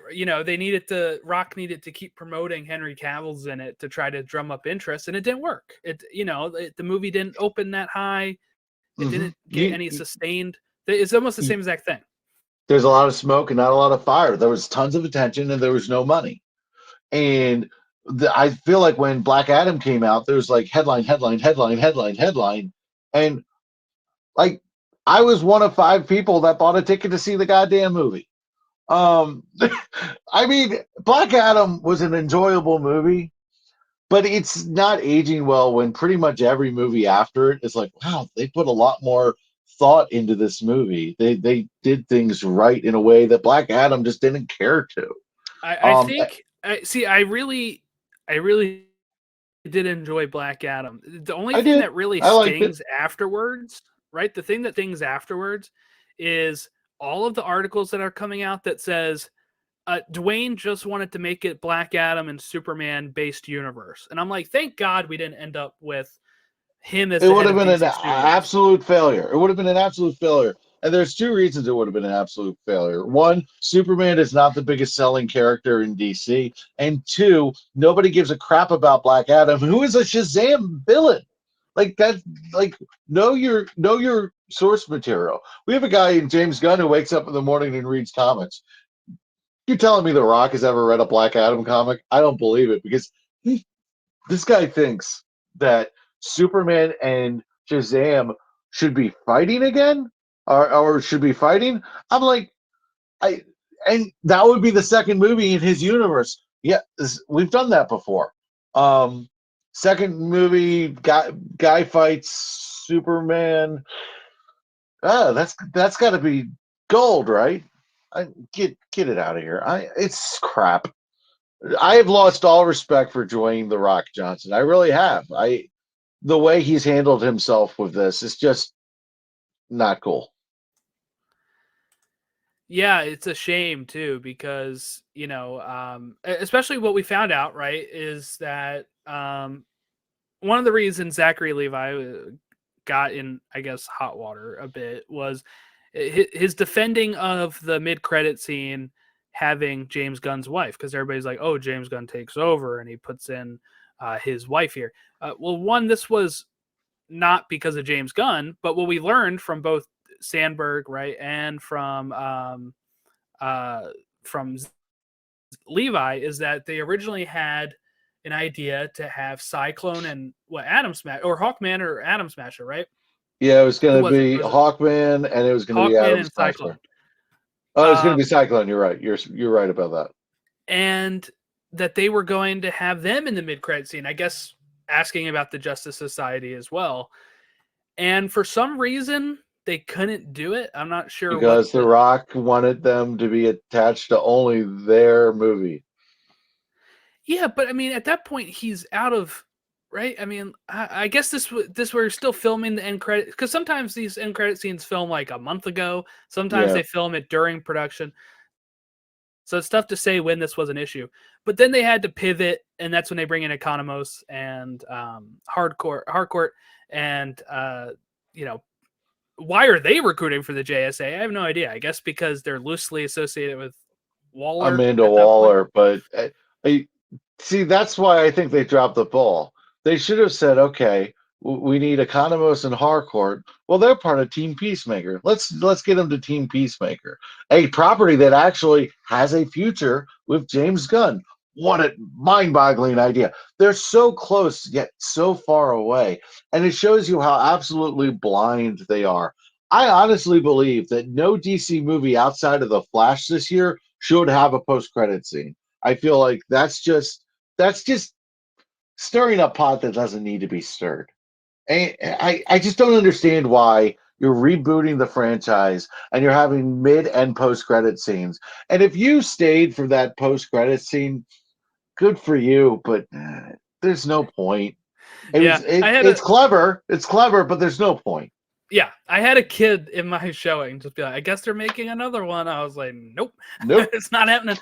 Rock needed to keep promoting Henry Cavill's in it to try to drum up interest, and it didn't work. The movie didn't open that high. It didn't get any sustained. It's almost the same exact thing. There's a lot of smoke and not a lot of fire. There was tons of attention and there was no money. And I feel like when Black Adam came out, there was like headline. And like, I was one of 5 people that bought a ticket to see the goddamn movie. I mean, Black Adam was an enjoyable movie, but it's not aging well when pretty much every movie after it is like, wow, they put a lot more thought into this movie. They did things right in a way that Black Adam just didn't care to. I really did enjoy Black Adam. The only thing that really stings afterwards, right? The thing that stings afterwards is all of the articles that are coming out that says Dwayne just wanted to make it Black Adam and Superman based universe. And I'm like, thank God we didn't end up with him as it would have been an absolute failure. It would have been an absolute failure. And there's 2 reasons it would have been an absolute failure. 1, Superman is not the biggest selling character in DC. And 2, nobody gives a crap about Black Adam, who is a Shazam villain. Like that, like know your source material. We have a guy in James Gunn who wakes up in the morning and reads comics. You're telling me The Rock has ever read a Black Adam comic? I don't believe it, because this guy thinks that Superman and Shazam should be fighting again, or should be fighting. I'm like, and that would be the second movie in his universe. Yeah, we've done that before. Second movie, guy fights Superman. That's got to be gold, right? Get it out of here. It's crap. I have lost all respect for Dwayne The Rock Johnson. I really have. The way he's handled himself with this is just not cool. Yeah, it's a shame too because especially what we found out, right, is that one of the reasons Zachary Levi got in, I guess, hot water a bit was his defending of the mid-credit scene having James Gunn's wife, because everybody's like, oh, James Gunn takes over and he puts in his wife here. Well, one, this was not because of James Gunn, but what we learned from both Sandberg, right, and from Levi is that they originally had an idea to have Cyclone and Atom Smash or Hawkman or Atom Smasher, right? Yeah, it was Who going to was it? be Hawkman, and it was going to be Hawkman Adam and Smasher. Cyclone. Oh, it's going to be Cyclone. You're right. You're right about that. And that they were going to have them in the mid-credit scene, I guess, asking about the Justice Society as well. And for some reason, they couldn't do it. I'm not sure because The Rock wanted them to be attached to only their movie. Yeah, but I mean, at that point, he's out of right. I mean, I guess this we're still filming the end credit, because sometimes these end credit scenes film like a month ago. Sometimes they film it during production. So it's tough to say when this was an issue. But then they had to pivot, and that's when they bring in Economos and Hardcourt, and why are they recruiting for the JSA? I have no idea. I guess because they're loosely associated with Waller. Amanda Waller, but I see that's why I think they dropped the ball. They should have said, okay, we need Economos and Harcourt. Well, they're part of Team Peacemaker. Let's get them to Team Peacemaker, a property that actually has a future with James Gunn. What a mind-boggling idea. They're so close yet so far away, and it shows you how absolutely blind they are. I honestly believe that no DC movie outside of The Flash this year should have a post-credit scene. I feel like that's just stirring a pot that doesn't need to be stirred. And I just don't understand why you're rebooting the franchise and you're having mid and post credit scenes. And if you stayed for that post credit scene, good for you, but there's no point. It's clever. It's clever, but there's no point. Yeah, I had a kid in my showing just be like, I guess they're making another one. I was like, nope, it's not happening.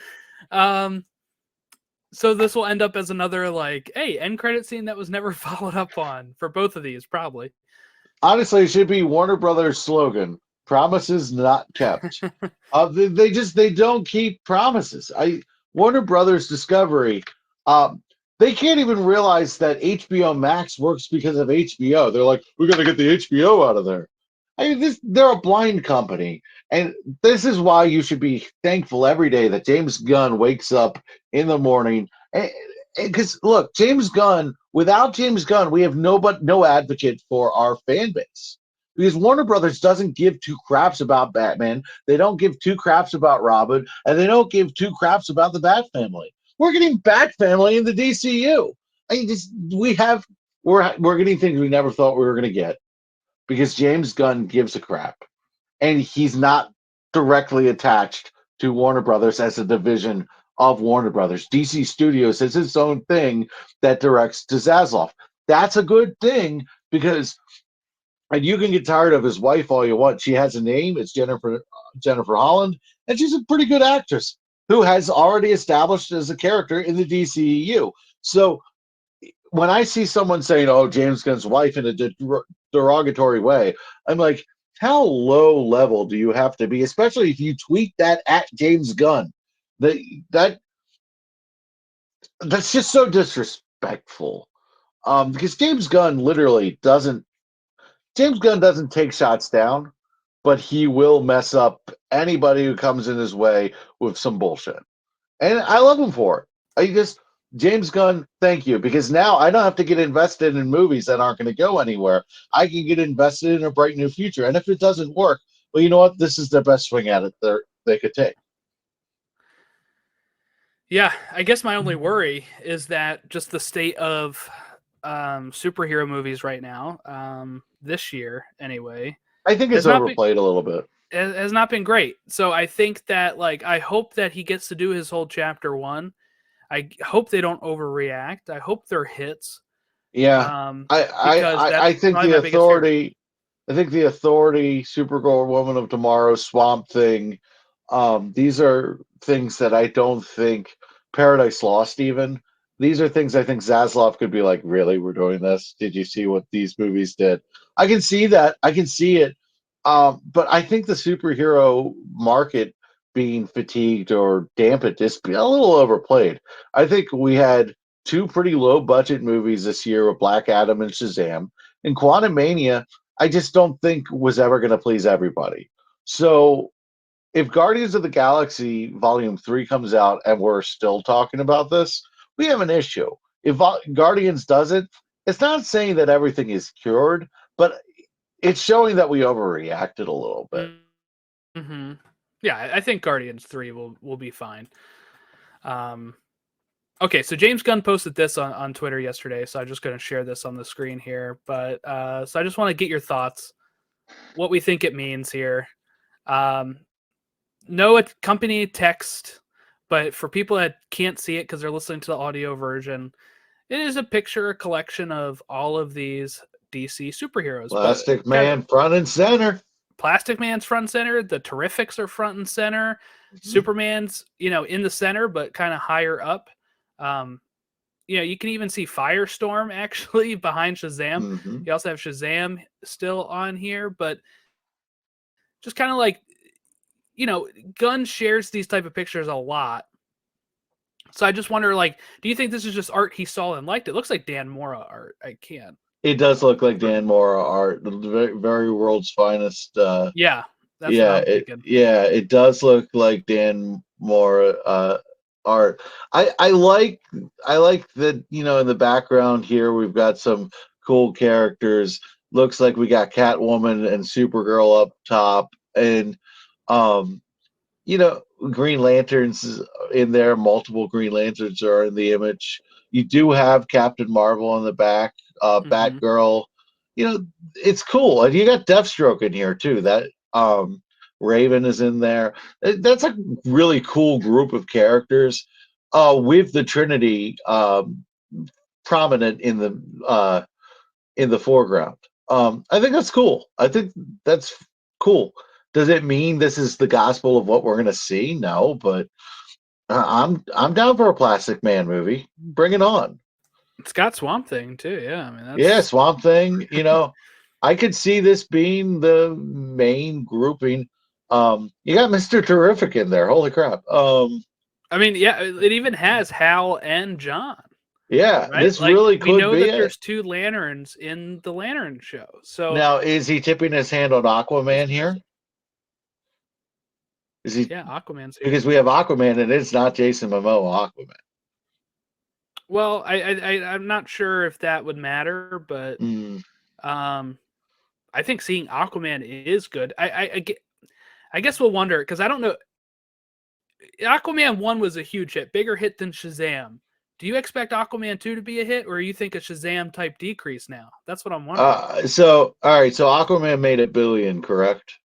So this will end up as another like, hey, end credit scene that was never followed up on for both of these, probably. Honestly, it should be Warner Brothers' slogan: "Promises not kept." They don't keep promises. Warner Brothers Discovery, they can't even realize that HBO Max works because of HBO. They're like, we got to get the HBO out of there. They're a blind company, and this is why you should be thankful every day that James Gunn wakes up in the morning. Because look, James Gunn. Without James Gunn, we have no advocate for our fan base. Because Warner Brothers doesn't give two craps about Batman, they don't give two craps about Robin, and they don't give two craps about the Bat Family. We're getting Bat Family in the DCU. We're getting things we never thought we were going to get. Because James Gunn gives a crap. And he's not directly attached to Warner Brothers as a division of Warner Brothers. DC Studios has its own thing that directs to Zaslav. That's a good thing because, and you can get tired of his wife all you want. She has a name. It's Jennifer Holland, and she's a pretty good actress who has already established as a character in the DCEU. So when I see someone saying, "Oh, James Gunn's wife," in a derogatory way, I'm like, how low level do you have to be, especially if you tweet that at James Gunn? That's just so disrespectful. Because James Gunn doesn't take shots down, but he will mess up anybody who comes in his way with some bullshit. And I love him for it. James Gunn, thank you, because now I don't have to get invested in movies that aren't going to go anywhere. I can get invested in a bright new future. And if it doesn't work, well, you know what? This is the best swing at it they could take. Yeah, I guess my only worry is that just the state of superhero movies right now, this year anyway. I think it's overplayed a little bit. It has not been great. So I think that, like, I hope that he gets to do his whole chapter one. I hope they don't overreact. I hope they're hits. Yeah, Because that's I think probably the my biggest fear. authority. I think the authority, Supergirl, Woman of Tomorrow, Swamp Thing. These are things that I don't think Paradise Lost even. These are things I think Zaslav could be like, really, we're doing this? Did you see what these movies did? I can see that. I can see it. But I think the superhero market being fatigued or dampened is a little overplayed. I think we had two pretty low budget movies this year with Black Adam and Shazam. And Quantum Mania, I just don't think was ever going to please everybody. So if Guardians of the Galaxy Volume 3 comes out and we're still talking about this, we have an issue. If Guardians doesn't, it's not saying that everything is cured, but it's showing that we overreacted a little bit. Mm-hmm. Yeah, I think Guardians 3 will be fine. Okay, so James Gunn posted this on Twitter yesterday, so I'm just going to share this on the screen here. But so I just want to get your thoughts, what we think it means here. No company text, but for people that can't see it because they're listening to the audio version, it is a picture, a collection of all of these DC superheroes. Plastic Man front and center. Plastic Man's front and center. The Terrifics are front and center. Superman's, in the center, but kind of higher up. You can even see Firestorm actually behind Shazam. Mm-hmm. You also have Shazam still on here, but just kind of like, Gunn shares these type of pictures a lot. So I just wonder, do you think this is just art he saw and liked? It looks like Dan Mora art. I can't. It does look like Dan Mora art, the very world's finest. Yeah, that's what I'm thinking. It does look like Dan Mora art. I like that, in the background here we've got some cool characters. Looks like we got Catwoman and Supergirl up top, and Green Lanterns in there. Multiple Green Lanterns are in the image. You do have Captain Marvel on the back, Batgirl. It's cool, and you got Deathstroke in here too. That Raven is in there. That's a really cool group of characters, with the Trinity prominent in the foreground. I think that's cool. I think that's cool. Does it mean this is the gospel of what we're going to see? No, but I'm down for a Plastic Man movie. Bring it on. It's got Swamp Thing too. Yeah, that's... Swamp Thing. I could see this being the main grouping. You got Mr. Terrific in there. Holy crap! It even has Hal and John. Yeah, right? This really could be. We know that there's two Lanterns in the Lantern show. So now, is he tipping his hand on Aquaman here? Is he? Yeah, Aquaman's here. Because we have Aquaman, and it's not Jason Momoa Aquaman. Well, I'm not sure if that would matter, but I think seeing Aquaman is good. I guess we'll wonder, because I don't know. Aquaman 1 was a huge hit, bigger hit than Shazam. Do you expect Aquaman 2 to be a hit, or you think a Shazam type decrease now? That's what I'm wondering. So Aquaman made $1 billion, correct?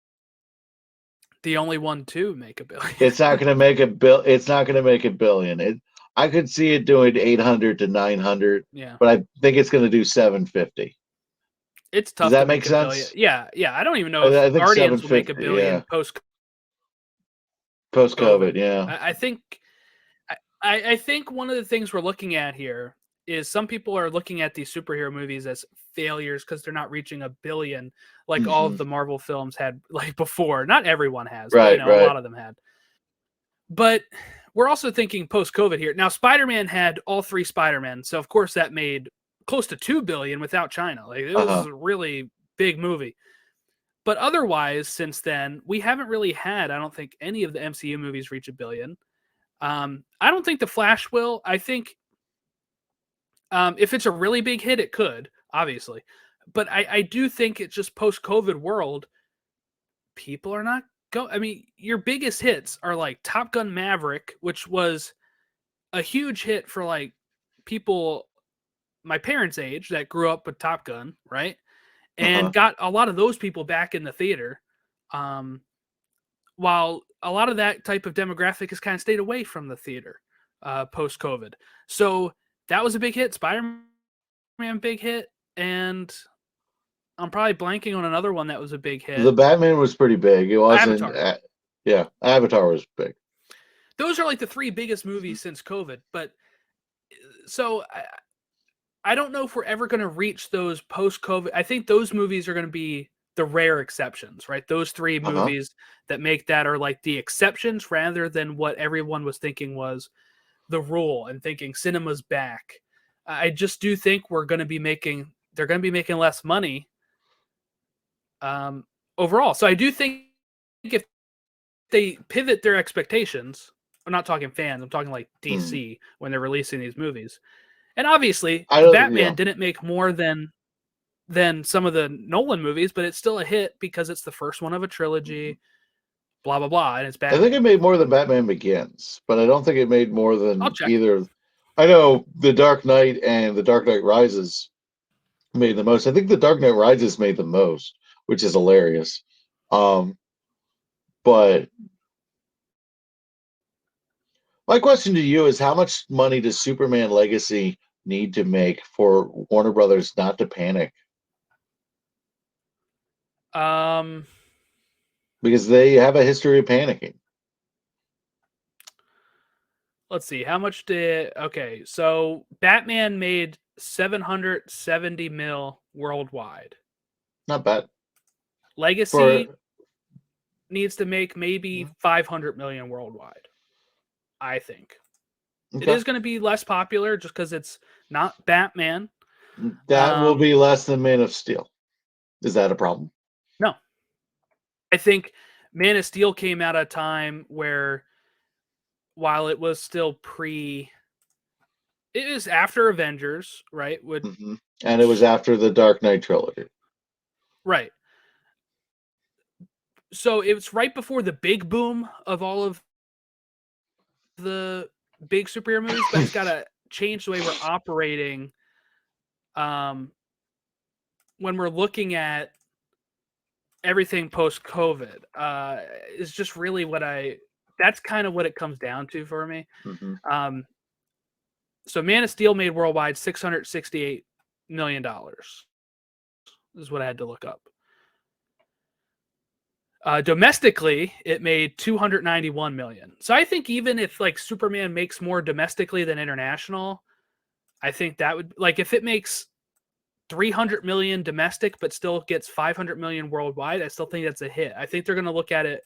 The only one to make $1 billion. It's not going to make It's not going to make $1 billion. I could see it doing 800 to 900. Yeah, but I think it's going to do 750. It's tough. Does that make sense? Yeah. I don't even know if Guardians will make $1 billion post COVID. Yeah, I think one of the things we're looking at here is some people are looking at these superhero movies as failures because they're not reaching $1 billion like all of the Marvel films had before. Not everyone has, right, but a lot of them had. But we're also thinking post-COVID here. Now, Spider-Man had all 3 Spider-Men, so of course that made close to $2 billion without China. It was a really big movie. But otherwise, since then, we haven't really had, I don't think, any of the MCU movies reach $1 billion. I don't think The Flash will. I think if it's a really big hit, it could, obviously. But I do think it's just post-COVID world, people are not your biggest hits are like Top Gun Maverick, which was a huge hit for people my parents' age that grew up with Top Gun, right? And got a lot of those people back in the theater. While a lot of that type of demographic has kind of stayed away from the theater. post COVID. So that was a big hit. Spider-Man big hit, and I'm probably blanking on another one that was a big hit. The Batman was pretty big. It wasn't. Avatar. Yeah, Avatar was big. Those are like the 3 biggest movies since COVID. But so I don't know if we're ever going to reach those post-COVID. I think those movies are going to be the rare exceptions, right? Those 3 movies that make that are like the exceptions rather than what everyone was thinking was the rule and thinking cinema's back. I just do think they're going to be making less money overall. So I do think if they pivot their expectations, I'm not talking fans, I'm talking like DC when they're releasing these movies. And obviously, Batman didn't make more than some of the Nolan movies, but it's still a hit because it's the first one of a trilogy, blah, blah, blah, and it's Batman. I think it made more than Batman Begins, but I don't think it made more than I'll check. either. I know The Dark Knight and The Dark Knight Rises made the most. I think The Dark Knight Rises made the most, which is hilarious. But my question to you is, how much money does Superman Legacy need to make for Warner Brothers not to panic? Because they have a history of panicking. Let's see. How much okay, so Batman made $770 million worldwide. Not bad. Legacy needs to make maybe $500 million worldwide, I think. Okay. It is going to be less popular just because it's not Batman. That will be less than Man of Steel. Is that a problem? No. I think Man of Steel came out at a time where, while it was still it was after Avengers, right? And it was after the Dark Knight trilogy. Right. So it was right before the big boom of all of the big superhero movies, but it's got to change the way we're operating when we're looking at everything post-COVID. Is just really that's kind of what it comes down to for me. So Man of Steel made worldwide $668 million. Is what I had to look up. Domestically, it made $291 million. So I think even if like Superman makes more domestically than international, I think that would, like, if it makes $300 million domestic but still gets $500 million worldwide, I still think that's a hit. I think they're going to look at it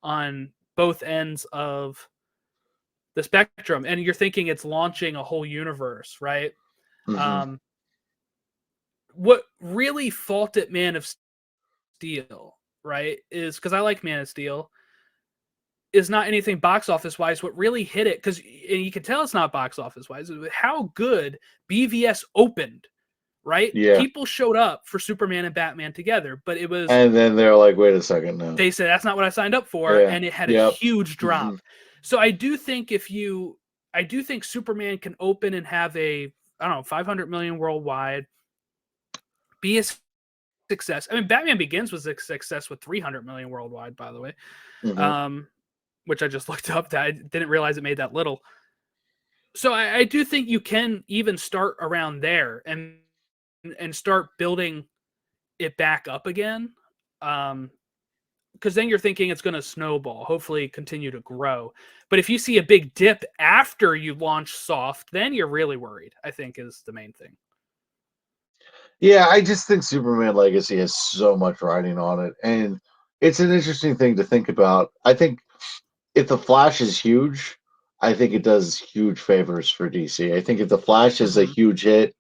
on both ends of the spectrum. And you're thinking it's launching a whole universe, right? What really faulted Man of Steel, right, is, because I like Man of Steel, is not anything box office wise. What really hit it, because you can tell it's not box office wise, how good BVS opened, right? Yeah. People showed up for Superman and Batman together, but it was, and then they're like, wait a second, no. They said that's not what I signed up for, and it had a huge drop. So I do think Superman can open and have a, I don't know, 500 million worldwide, be a success. I mean, Batman Begins was a success with 300 million worldwide, by the way, which I just looked up. That I didn't realize it made that little. So I do think you can even start around there and start building it back up again. Because then you're thinking it's going to snowball, hopefully continue to grow. But if you see a big dip after you launch soft, then you're really worried, I think, is the main thing. Yeah, I just think Superman Legacy has so much riding on it. And it's an interesting thing to think about. I think if The Flash is huge, I think it does huge favors for DC. I think if The Flash is a huge hit,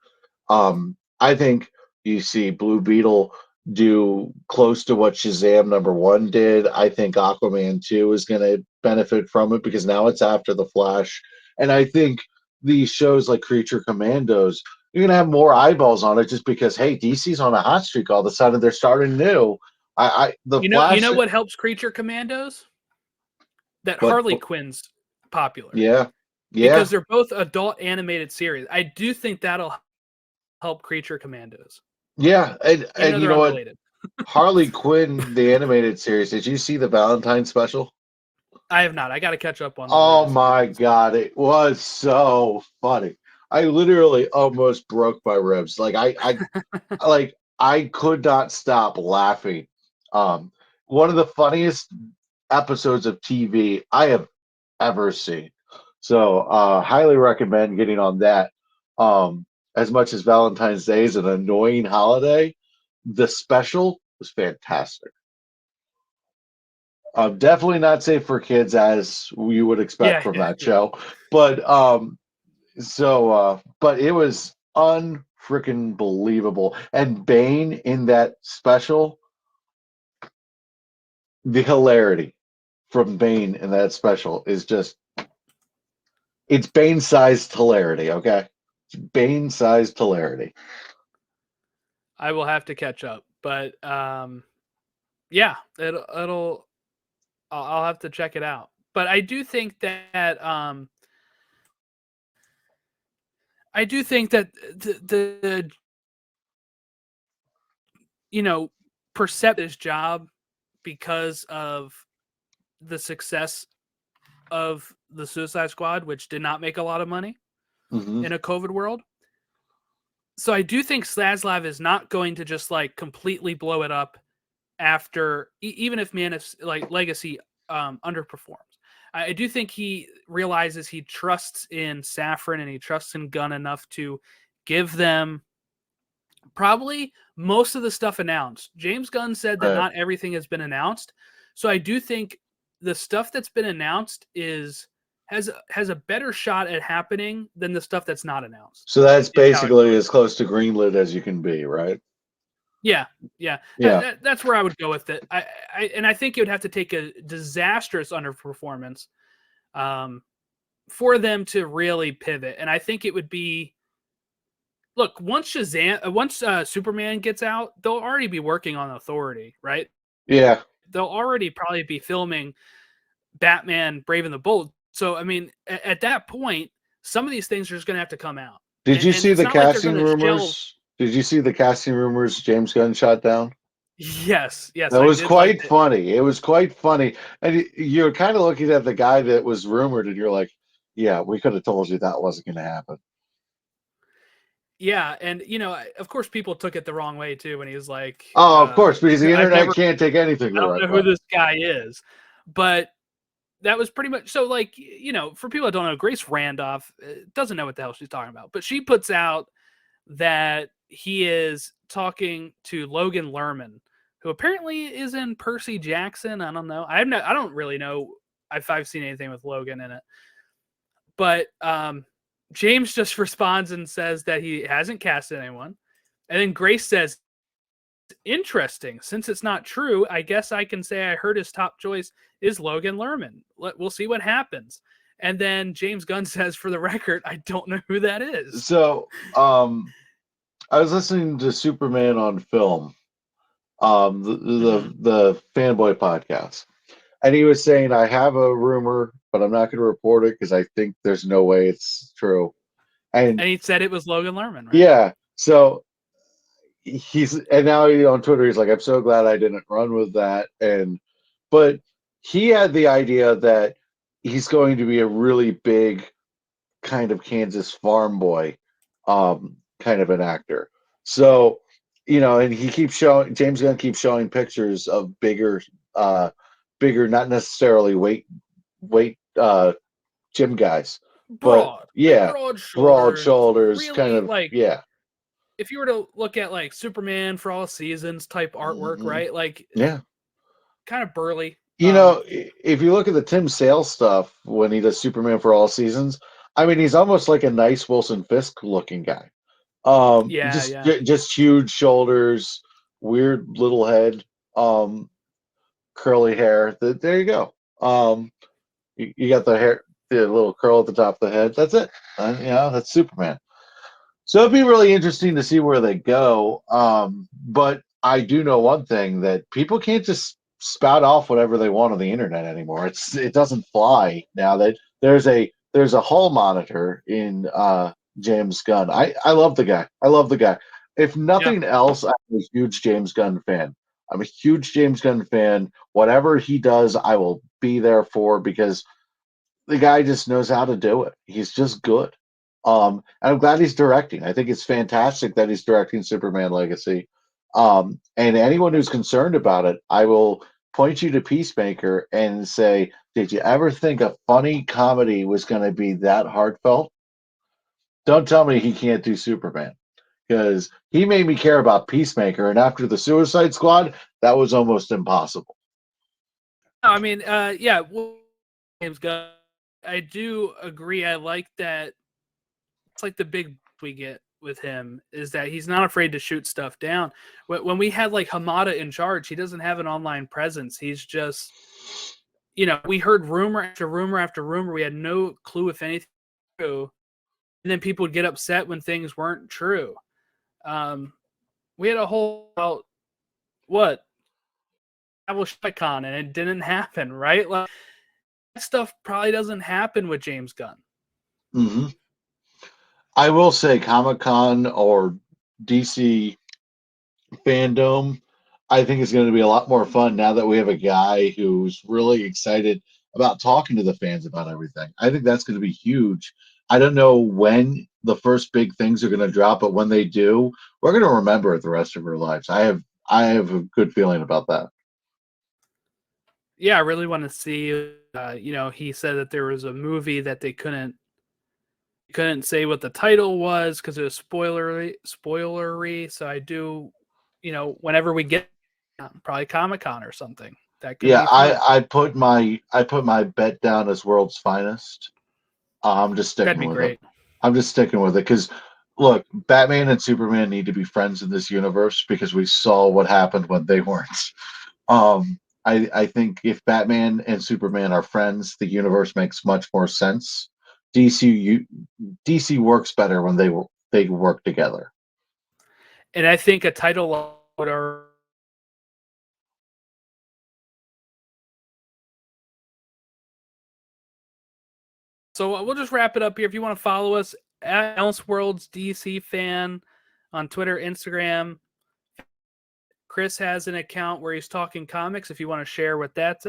I think you see Blue Beetle do close to what Shazam #1 did. I think Aquaman 2 is going to benefit from it because now it's after The Flash. And I think these shows like Creature Commandos, you're going to have more eyeballs on it just because, hey, DC's on a hot streak all of a sudden. They're starting new. You know what helps Creature Commandos? That Harley Quinn's popular. Yeah. Because they're both adult animated series. I do think that'll help Creature Commandos. Yeah, and you know what? Related. Harley Quinn, the animated series. Did you see the Valentine special? I have not. I got to catch up on. The Oh latest my seasons. God, it was so funny. I literally almost broke my ribs. I could not stop laughing. One of the funniest episodes of TV I have ever seen. So, highly recommend getting on that. As much as Valentine's Day is an annoying holiday, the special was fantastic. Definitely not safe for kids, as you would expect Yeah, from yeah, that yeah. show. But but it was unfreaking believable. And Bane in that special, the hilarity from Bane in that special is just, it's Bane sized hilarity, okay? It's Bane sized hilarity. I will have to catch up, but yeah, it'll I'll have to check it out. But I do think that the you know percept his job because of the success of the Suicide Squad, which did not make a lot of money Hmm. in a COVID world. So I do think Slaslav is not going to just like completely blow it up after, even if Man of like Legacy underperforms. I do think he realizes he trusts in Safran and he trusts in Gunn enough to give them probably most of the stuff announced. James Gunn said that Right. not everything has been announced. So I do think the stuff that's been announced has a better shot at happening than the stuff that's not announced. So that's Is how it basically goes. as close to greenlit as you can be, right? Yeah, yeah. Yeah. That's where I would go with it. I think it would have to take a disastrous underperformance for them to really pivot. And I think it would be, look, once Superman gets out, they'll already be working on Authority, right? Yeah. They'll already probably be filming Batman Brave and the Bold. So I mean, at that point, some of these things are just going to have to come out, Did you and see it's the not like they're casting going to shelve. rumors? Did you see the casting rumors James Gunn shot down? Yes, That I was did like quite it. funny. It was quite funny. And you're kind of looking at the guy that was rumored, and you're like, yeah, we could have told you that wasn't going to happen. Yeah, and of course, people took it the wrong way too when he was like, Oh, of course, because the "I've internet never, can't take anything I the don't right know who way. this guy is," but that was pretty much so. Like, for people that don't know, Grace Randolph doesn't know what the hell she's talking about, but she puts out that he is talking to Logan Lerman, who apparently is in Percy Jackson. I don't know. I don't really know if I've seen anything with Logan in it, but James just responds and says that he hasn't cast anyone. And then Grace says, interesting. Since it's not true, I guess I can say I heard his top choice is Logan Lerman. We'll see what happens. And then James Gunn says, for the record, I don't know who that is. So, I was listening to Superman on Film, the fanboy podcast, and he was saying, I have a rumor, but I'm not going to report it because I think there's no way it's true. And And he said it was Logan Lerman, right? yeah, so and now on Twitter he's like, I'm so glad I didn't run with that. But he had the idea that he's going to be a really big kind of Kansas farm boy, kind of an actor. So, and he keeps showing, James Gunn keeps showing pictures of bigger, not necessarily weight gym guys, but Broad, like yeah, broad broad shoulders. shoulders, kind Really, of, like, yeah. if you were to look at like Superman for All Seasons type artwork, Mhm. right? Like, Yeah. kind of burly. If you look at the Tim Sale stuff when he does Superman for All Seasons, I mean, he's almost like a nice Wilson Fisk looking guy. Yeah, Just yeah. just huge shoulders, weird little head, curly hair. There you go. You got the hair, the little curl at the top of the head. That's it. That's Superman. So it'd be really interesting to see where they go. But I do know one thing, that people can't just spout off whatever they want on the internet anymore. It doesn't fly now. That there's a hall monitor in James Gunn. I love the guy. I love the guy. If Yeah. nothing else, I'm a huge James Gunn fan. I'm a huge James Gunn fan. Whatever he does, I will be there for because the guy just knows how to do it. He's just good. And I'm glad he's directing. I think it's fantastic that he's directing Superman Legacy. And anyone who's concerned about it, I will point you to Peacemaker and say, did you ever think a funny comedy was going to be that heartfelt? Don't tell me he can't do Superman, because he made me care about Peacemaker, and after the Suicide Squad, that was almost impossible. I mean, yeah, James Gunn. I do agree. I like that. It's like the big we get with him is that he's not afraid to shoot stuff down. When we had like Hamada in charge, he doesn't have an online presence. He's just, we heard rumor after rumor after rumor. We had no clue if anything was true. And then people would get upset when things weren't true. We had a whole about what? Con, and it didn't happen, right? Like, that stuff probably doesn't happen with James Gunn. Mm-hmm. I will say Comic-Con or DC fandom, I think is going to be a lot more fun now that we have a guy who's really excited about talking to the fans about everything. I think that's going to be huge. I don't know when the first big things are going to drop, but when they do, we're going to remember it the rest of our lives. I have a good feeling about that. Yeah, I really want to see. He said that there was a movie that they couldn't say what the title was because it was spoilery. So I do, whenever we get probably Comic-Con or something. That could be fun. I put my bet down as World's Finest. I'm just sticking That'd be with great. it. I'm just sticking with it because, look, Batman and Superman need to be friends in this universe because we saw what happened when they weren't. I think if Batman and Superman are friends, the universe makes much more sense. DC works better when they work together. And I think a title would. So we'll just wrap it up here. If you want to follow us at Elseworlds DC fan on Twitter, Instagram. Chris has an account where he's talking comics. If you want to share what that's.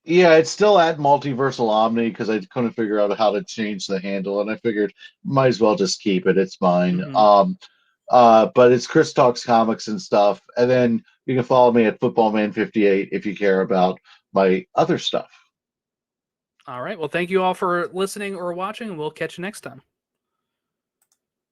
Yeah, it's still at Multiversal Omni because I couldn't figure out how to change the handle, and I figured might as well just keep it. It's mine. Mm-hmm. But it's Chris Talks Comics and stuff, and then you can follow me at FootballMan58 if you care about my other stuff. All right. Well, thank you all for listening or watching, and we'll catch you next time.